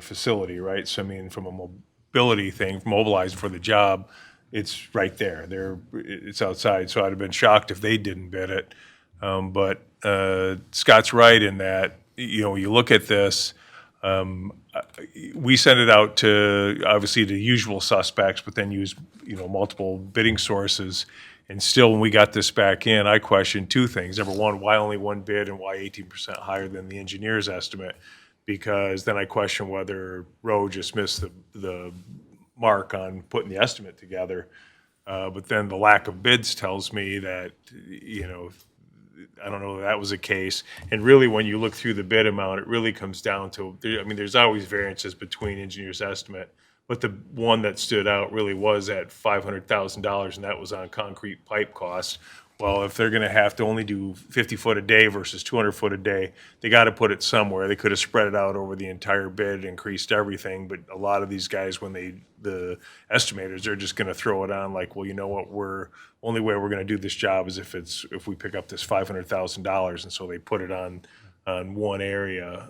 facility, right? So I mean, from a mobility thing, mobilizing for the job, it's right there. It's outside. So I'd have been shocked if they didn't bid it. But Scott's right in that, you look at this. We send it out to obviously the usual suspects, but then use multiple bidding sources. And still, when we got this back in, I questioned two things. Number one, why only one bid and why 18% higher than the engineer's estimate? Because then I question whether Rowe just missed the mark on putting the estimate together. But then the lack of bids tells me that I don't know if that was the case. And really, when you look through the bid amount, it really comes down to, there's always variances between engineer's estimate, but the one that stood out really was at $500,000, and that was on concrete pipe costs. Well, if they're going to have to only do 50 foot a day versus 200 foot a day, they got to put it somewhere. They could have spread it out over the entire bid, increased everything, but a lot of these guys, the estimators, they're just going to throw it on like, well, you know what, only way we're going to do this job is if we pick up this $500,000, and so they put it on one area.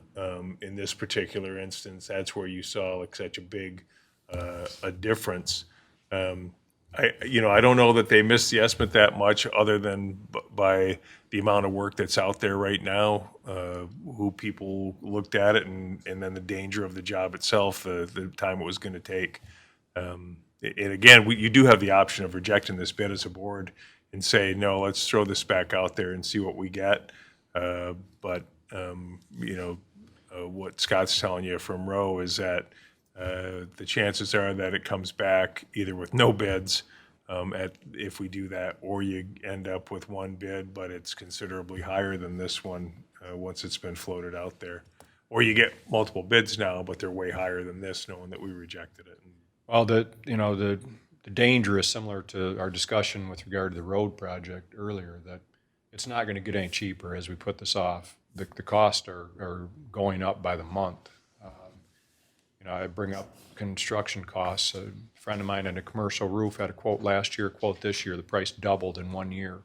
In this particular instance, that's where you saw like such a big a difference. I don't know that they missed the estimate that much other than by the amount of work that's out there right now, who people looked at it and then the danger of the job itself, the time it was going to take. And again, you do have the option of rejecting this bid as a board and say, no, let's throw this back out there and see what we get. But what Scott's telling you from Rowe is that the chances are that it comes back either with no bids if we do that, or you end up with one bid, but it's considerably higher than this one once it's been floated out there. Or you get multiple bids now, but they're way higher than this, knowing that we rejected it. Well, the danger is similar to our discussion with regard to the road project earlier, that it's not going to get any cheaper as we put this off. The costs are going up by the month. I bring up construction costs. A friend of mine on a commercial roof had a quote last year, quote this year. The price doubled in 1 year.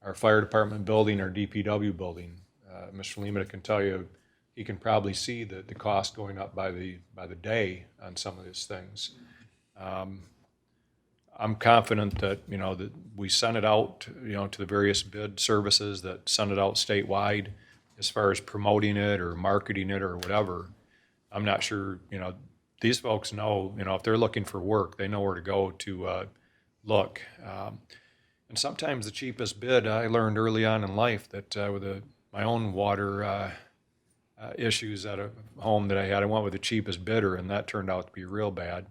Our fire department building, our DPW building, Mr. Lima can tell you, he can probably see the cost going up by the day on some of these things. I'm confident that that we send it out to the various bid services that send it out statewide as far as promoting it or marketing it or whatever. I'm not sure, these folks know, if they're looking for work, they know where to go to look. And sometimes the cheapest bid, I learned early on in life that with my own water issues at a home that I had, I went with the cheapest bidder, and that turned out to be real bad.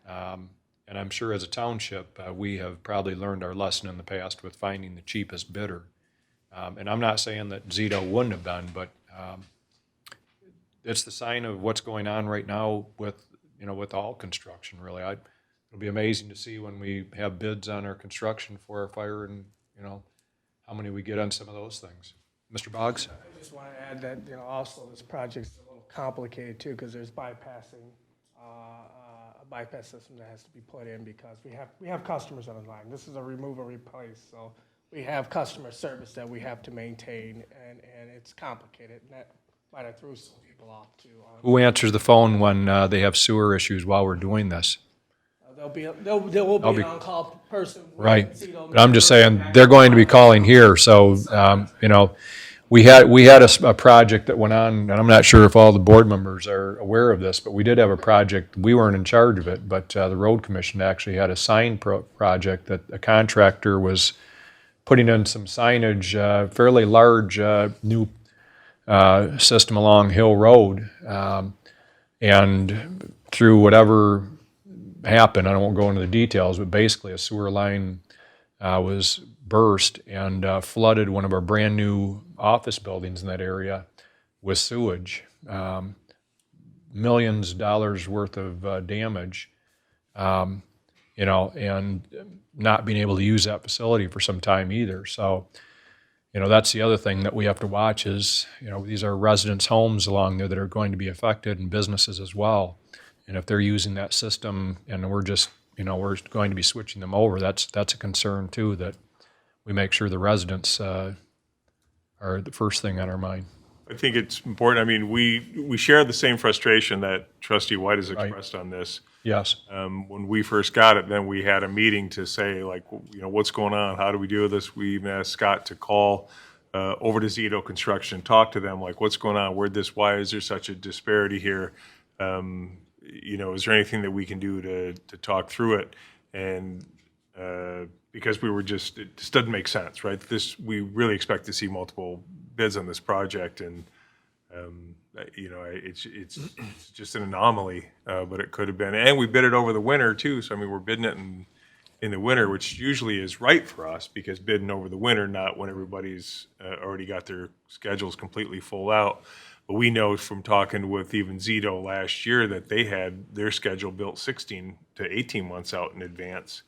And I'm sure as a township, we have probably learned our lesson in the past with finding the cheapest bidder. And I'm not saying that Zito wouldn't have been, but it's the sign of what's going on right now with all construction, really. it'll be amazing to see when we have bids on our construction for our fire and, how many we get on some of those things. Mr. Boggs? I just want to add that, also this project's a little complicated too, because there's bypassing, a bypass system that has to be put in because we have customers on the line. This is a remove and replace, so we have customer service that we have to maintain, and it's complicated, and that might have threw some people off too. Who answers the phone when they have sewer issues while we're doing this? There will be an on-call person. Right. But I'm just saying, they're going to be calling here, so, we had a project that went on, and I'm not sure if all the board members are aware of this, but we did have a project, we weren't in charge of it, but the road commission actually had a sign project that a contractor was putting in some signage, fairly large, new system along Hill Road, and through whatever happened, I won't go into the details, but basically a sewer line was burst and flooded one of our brand-new office buildings in that area with sewage. Millions of dollars worth of damage, and not being able to use that facility for some time either. So, that's the other thing that we have to watch is, these are residents' homes along there that are going to be affected and businesses as well. And if they're using that system and we're just, we're going to be switching them over, that's a concern too, that we make sure the residents are the first thing on our mind. I think it's important. I mean, we share the same frustration that Trustee White has expressed on this. Yes. When we first got it, then we had a meeting to say, like, what's going on? How do we deal with this? We even asked Scott to call over to Zito Construction, talk to them, like, what's going on? Why is there such a disparity here? Is there anything that we can do to talk through it? And because it just doesn't make sense, right? We really expect to see multiple bids on this project, and it's just an anomaly, but it could have been. And we bid it over the winter too, so we're bidding it in the winter, which usually is right for us because bidding over the winter, not when everybody's already got their schedules completely full out. But we know from talking with even Zito last year that they had their schedule built 16 to 18 months out in advance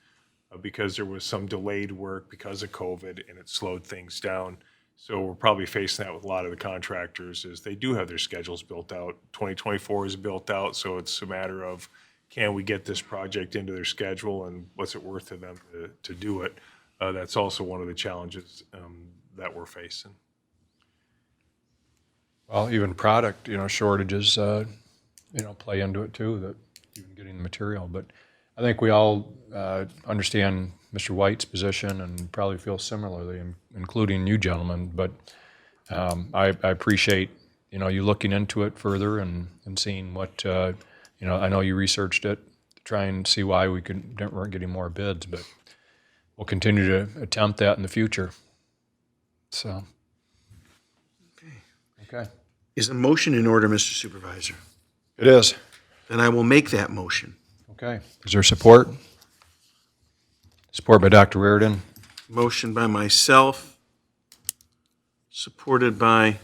because there was some delayed work because of COVID and it slowed things down. So we're probably facing that with a lot of the contractors is they do have their schedules built out. 2024 is built out, so it's a matter of can we get this project into their schedule and what's it worth to them to do it. That's also one of the challenges that we're facing. Well, even product, shortages, play into it too, that even getting the material. But I think we all understand Mr. White's position and probably feel similarly, including you gentlemen. But I appreciate, you looking into it further and seeing what, I know you researched it to try and see why weren't getting more bids, but we'll continue to attempt that in the future. So. Okay. Is a motion in order, Mr. Supervisor? It is. Then I will make that motion. Okay. Is there support? Support by Dr. Reardon. Motion by myself, supported by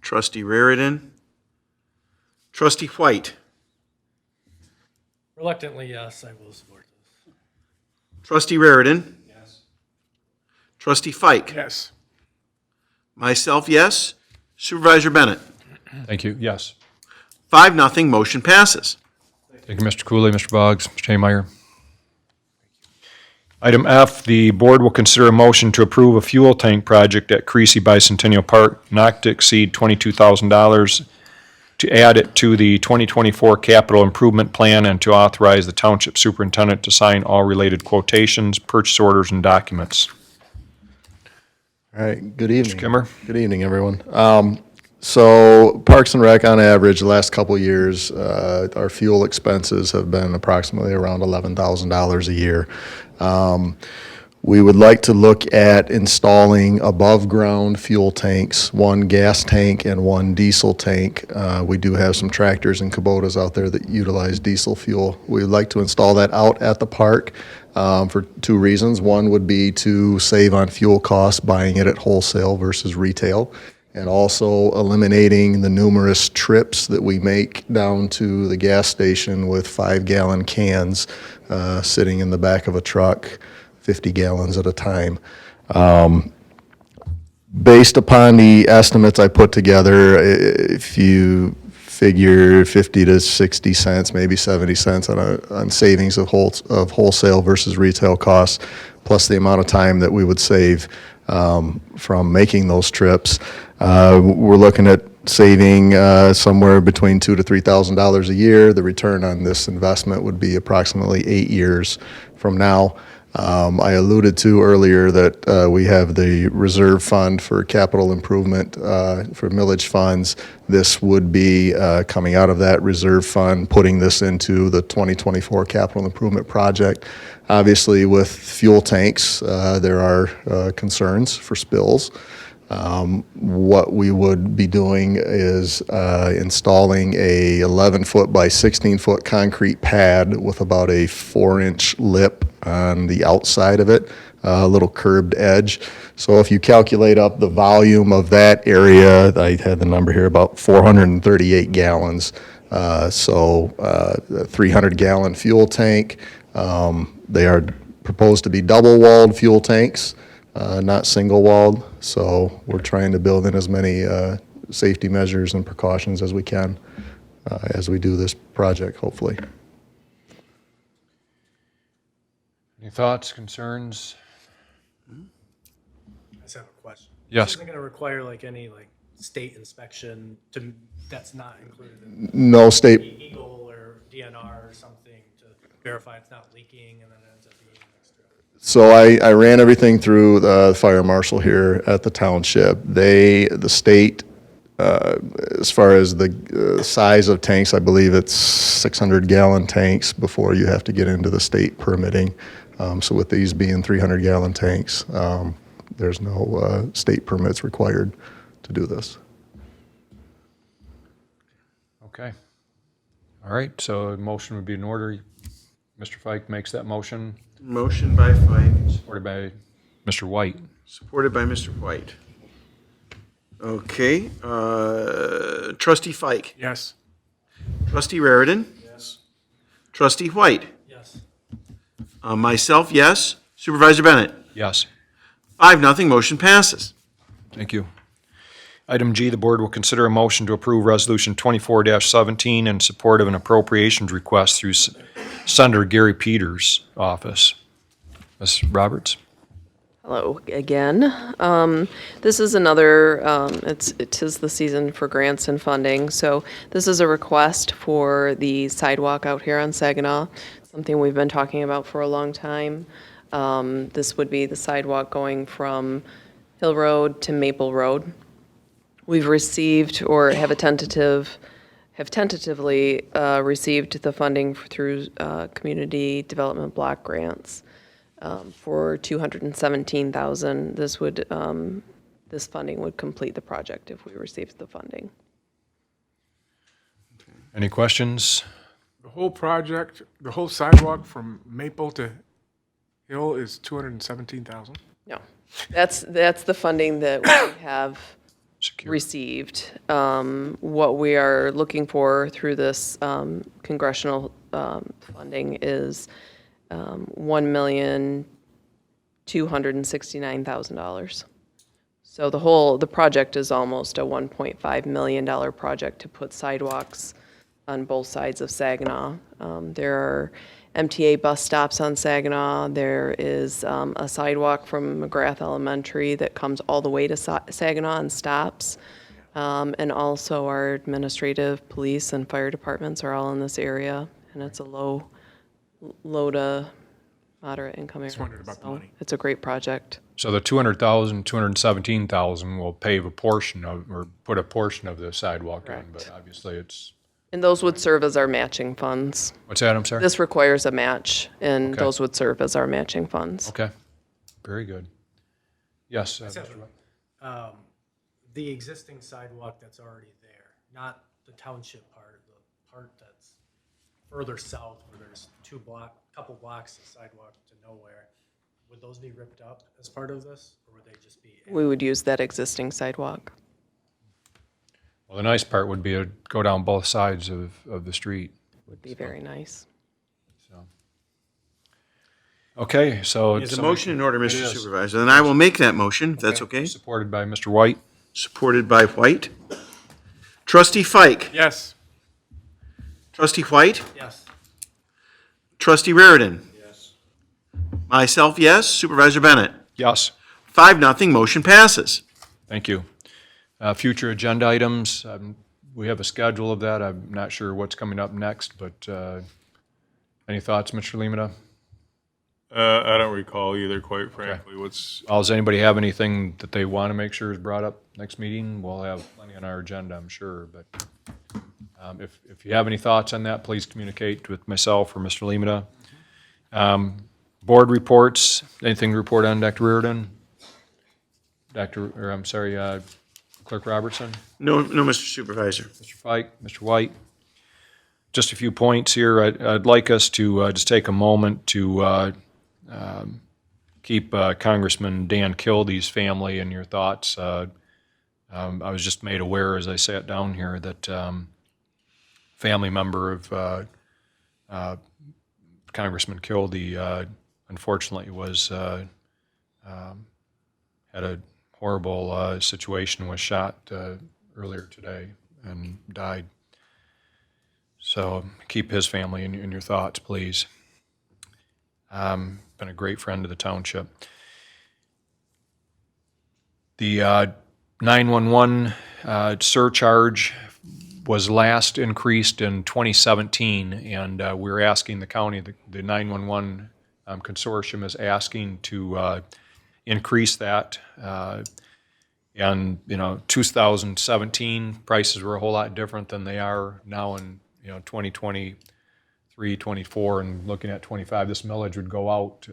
Trustee Reardon. Trustee White. Reluctantly, yes, I will support this. Trustee Reardon. Yes. Trustee Fike. Yes. Myself, yes. Supervisor Bennett. Thank you. Yes. 5-0, motion passes. Thank you, Mr. Cooley, Mr. Boggs, Mr. Haymeyer. Item F, the board will consider a motion to approve a fuel tank project at Creasy Bicentennial Park not to exceed $22,000 to add it to the 2024 capital improvement plan and to authorize the township superintendent to sign all related quotations, purchase orders, and documents. All right, good evening. Mr. Kimmer. Good evening, everyone. So Parks and Rec, on average, the last couple of years, our fuel expenses have been approximately around $11,000 a year. We would like to look at installing above-ground fuel tanks, one gas tank and one diesel tank. We do have some tractors and Kubotas out there that utilize diesel fuel. We would like to install that out at the park for two reasons. One would be to save on fuel costs, buying it at wholesale versus retail. and also eliminating the numerous trips that we make down to the gas station with 5-gallon cans sitting in the back of a truck, 50 gallons at a time. Based upon the estimates I put together, if you figure 50 to 60 cents, maybe 70 cents on savings of wholesale versus retail costs, plus the amount of time that we would save from making those trips, we're looking at saving somewhere between $2,000 to $3,000 a year. The return on this investment would be approximately 8 years from now. I alluded to earlier that we have the reserve fund for capital improvement for millage funds. This would be coming out of that reserve fund, putting this into the 2024 capital improvement project. Obviously, with fuel tanks, there are concerns for spills. What we would be doing is installing a 11-foot by 16-foot concrete pad with about a 4-inch lip on the outside of it, a little curved edge. So if you calculate up the volume of that area, I had the number here, about 438 gallons. So a 300-gallon fuel tank. They are proposed to be double-walled fuel tanks, not single-walled. So we're trying to build in as many safety measures and precautions as we can as we do this project, hopefully. Any thoughts, concerns? I just have a question. Yes. This isn't going to require like any like state inspection to, that's not included in No state. Eagle or DNR or something to verify it's not leaking and then it ends up being extra. So I ran everything through the fire marshal here at the township. The state, as far as the size of tanks, I believe it's 600-gallon tanks before you have to get into the state permitting. So with these being 300-gallon tanks, there's no state permits required to do this. Okay. All right, so a motion would be in order. Mr. Fike makes that motion, Motion by Fike, supported by Mr. White. supported by Mr. White. Okay, Trustee Fike. Yes. Trustee Raritan. Yes. Trustee White. Yes. Myself, yes. Supervisor Bennett. Yes. 5-0, motion passes. Thank you. Item G, the board will consider a motion to approve Resolution 24-17 in support of an appropriations request through Senator Gary Peters' office. Ms. Roberts? Hello again. This is another, it is the season for grants and funding. So this is a request for the sidewalk out here on Saginaw, something we've been talking about for a long time. This would be the sidewalk going from Hill Road to Maple Road. We've received or have tentatively received the funding through community development block grants for $217,000. This funding would complete the project if we received the funding. Any questions? The whole project, the whole sidewalk from Maple to Hill is 217,000? No, that's the funding that we have received. What we are looking for through this congressional funding is $1,269,000. So the project is almost a $1.5 million project to put sidewalks on both sides of Saginaw. There are MTA bus stops on Saginaw. There is a sidewalk from McGrath Elementary that comes all the way to Saginaw and stops. And also our administrative, police, and fire departments are all in this area, and it's a low to moderate income area. Just wondered about the money. It's a great project. So the $217,000 will pave a portion of, or put a portion of the sidewalk in, but obviously it's. And those would serve as our matching funds. What's that, I'm sorry? This requires a match, and Okay. those would serve as our matching funds. Okay, very good. Yes, I just have Mr. White. the existing sidewalk that's already there, not the township part, the part that's further south where there's couple blocks of sidewalk to nowhere. Would those be ripped up as part of this, or would they just be? We would use that existing sidewalk. Well, the nice part would be to go down both sides of the street. Would be very nice. Okay, so. There's a motion in order, It Mr. is. Supervisor, and I will make that motion, if that's okay. Supported by Mr. White. Supported by White. Trustee Fike. Yes. Trustee White. Yes. Trustee Raridan. Yes. Myself, yes. Supervisor Bennett. Yes. 5-0, motion passes. Thank you. Future agenda items, we have a schedule of that. I'm not sure what's coming up next, but any thoughts, Mr. Lemata? I don't recall either, quite frankly. Does anybody have anything that they want to make sure is brought up next meeting? We'll have plenty on our agenda, I'm sure, but if you have any thoughts on that, please communicate with myself or Mr. Lemata. Board reports, anything to report on, Dr. Reardon? Clerk Robertson? No, Mr. Supervisor. Mr. Fike, Mr. White? Just a few points here. I'd like us to just take a moment to keep Congressman Dan Kildee's family in your thoughts. I was just made aware as I sat down here that family member of Congressman Kildee unfortunately had a horrible situation, was shot earlier today and died. So keep his family in your thoughts, please. Been a great friend of the township. The 911 surcharge was last increased in 2017, and we're asking the county, the 911 consortium is asking to increase that. And 2017 prices were a whole lot different than they are now in 2023, 24, and looking at 25. This millage would go out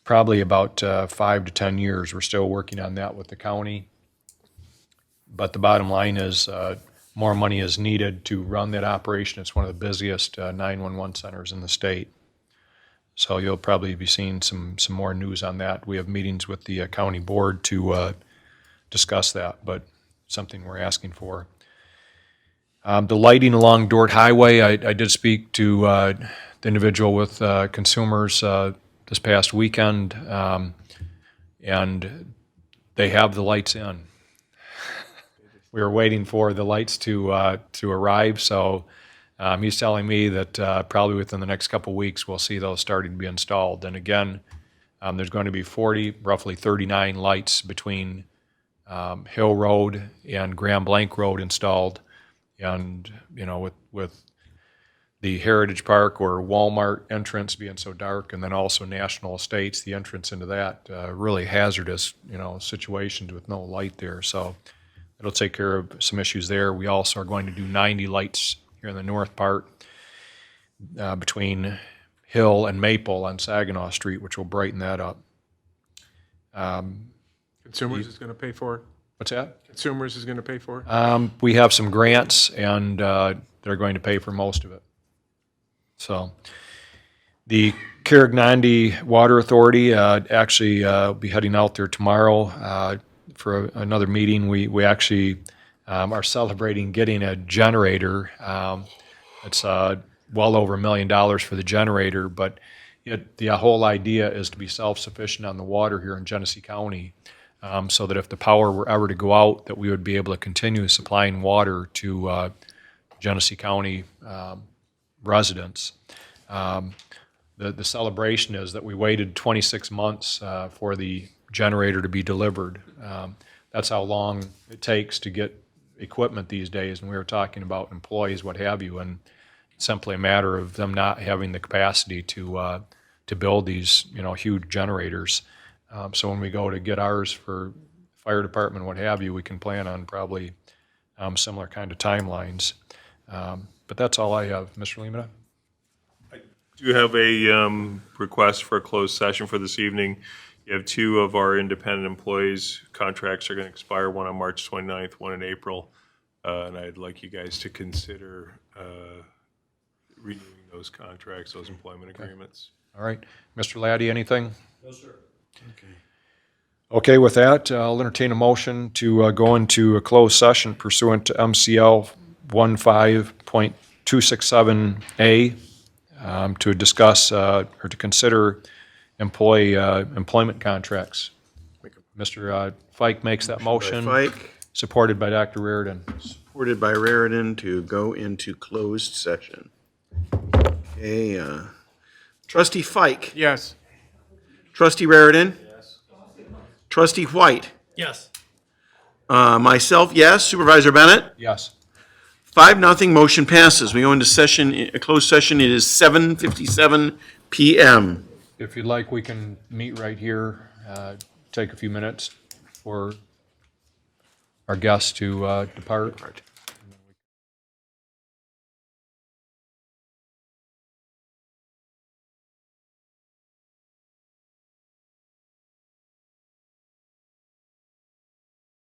probably about 5 to 10 years. We're still working on that with the county. But the bottom line is more money is needed to run that operation. It's one of the busiest 911 centers in the state. So you'll probably be seeing some more news on that. We have meetings with the county board to discuss that, but something we're asking for. The lighting along Dort Highway, I did speak to the individual with consumers this past weekend, and they have the lights in. We were waiting for the lights to arrive, so he's telling me that probably within the next couple weeks we'll see those starting to be installed. And again, there's going to be roughly 39 lights between Hill Road and Grand Blanc Road installed. And with the Heritage Park or Walmart entrance being so dark, and then also National Estates, the entrance into that, really hazardous situations with no light there. So it'll take care of some issues there. We also are going to do 90 lights here in the north part between Hill and Maple on Saginaw Street, which will brighten that up. Consumers is going to pay for it? What's that? Consumers is going to pay for it? We have some grants, and they're going to pay for most of it. So the Carrignandi Water Authority actually will be heading out there tomorrow for another meeting. We actually are celebrating getting a generator. It's well over $1 million for the generator, but the whole idea is to be self-sufficient on the water here in Genesee County, so that if the power were ever to go out, that we would be able to continue supplying water to Genesee County residents. The celebration is that we waited 26 months for the generator to be delivered. That's how long it takes to get equipment these days, and we were talking about employees, what have you, and it's simply a matter of them not having the capacity to build these huge generators. So when we go to get ours for fire department, what have you, we can plan on probably similar kind of timelines. But that's all I have, Mr. Lemata. I do have a request for a closed session for this evening. You have two of our independent employees' contracts are going to expire, one on March 29th, one in April. And I'd like you guys to consider renewing those contracts, those employment agreements. All right. Mr. Laddie, anything? No, sir. Okay. Okay, with that, I'll entertain a motion to go into a closed session pursuant to MCL 15.267A to discuss or to consider employment contracts. Mr. Fike makes that motion. Fike, Supported by Dr. Reardon. supported by Raritan to go into closed session. Okay, Trustee Fike. Yes. Trustee Raritan. Yes. Trustee White. Yes. Myself, yes. Supervisor Bennett. Yes. 5-0, motion passes. We go into session, a closed session. It is 7:57 PM. If you'd like, we can meet right here, take a few minutes for our guests to depart.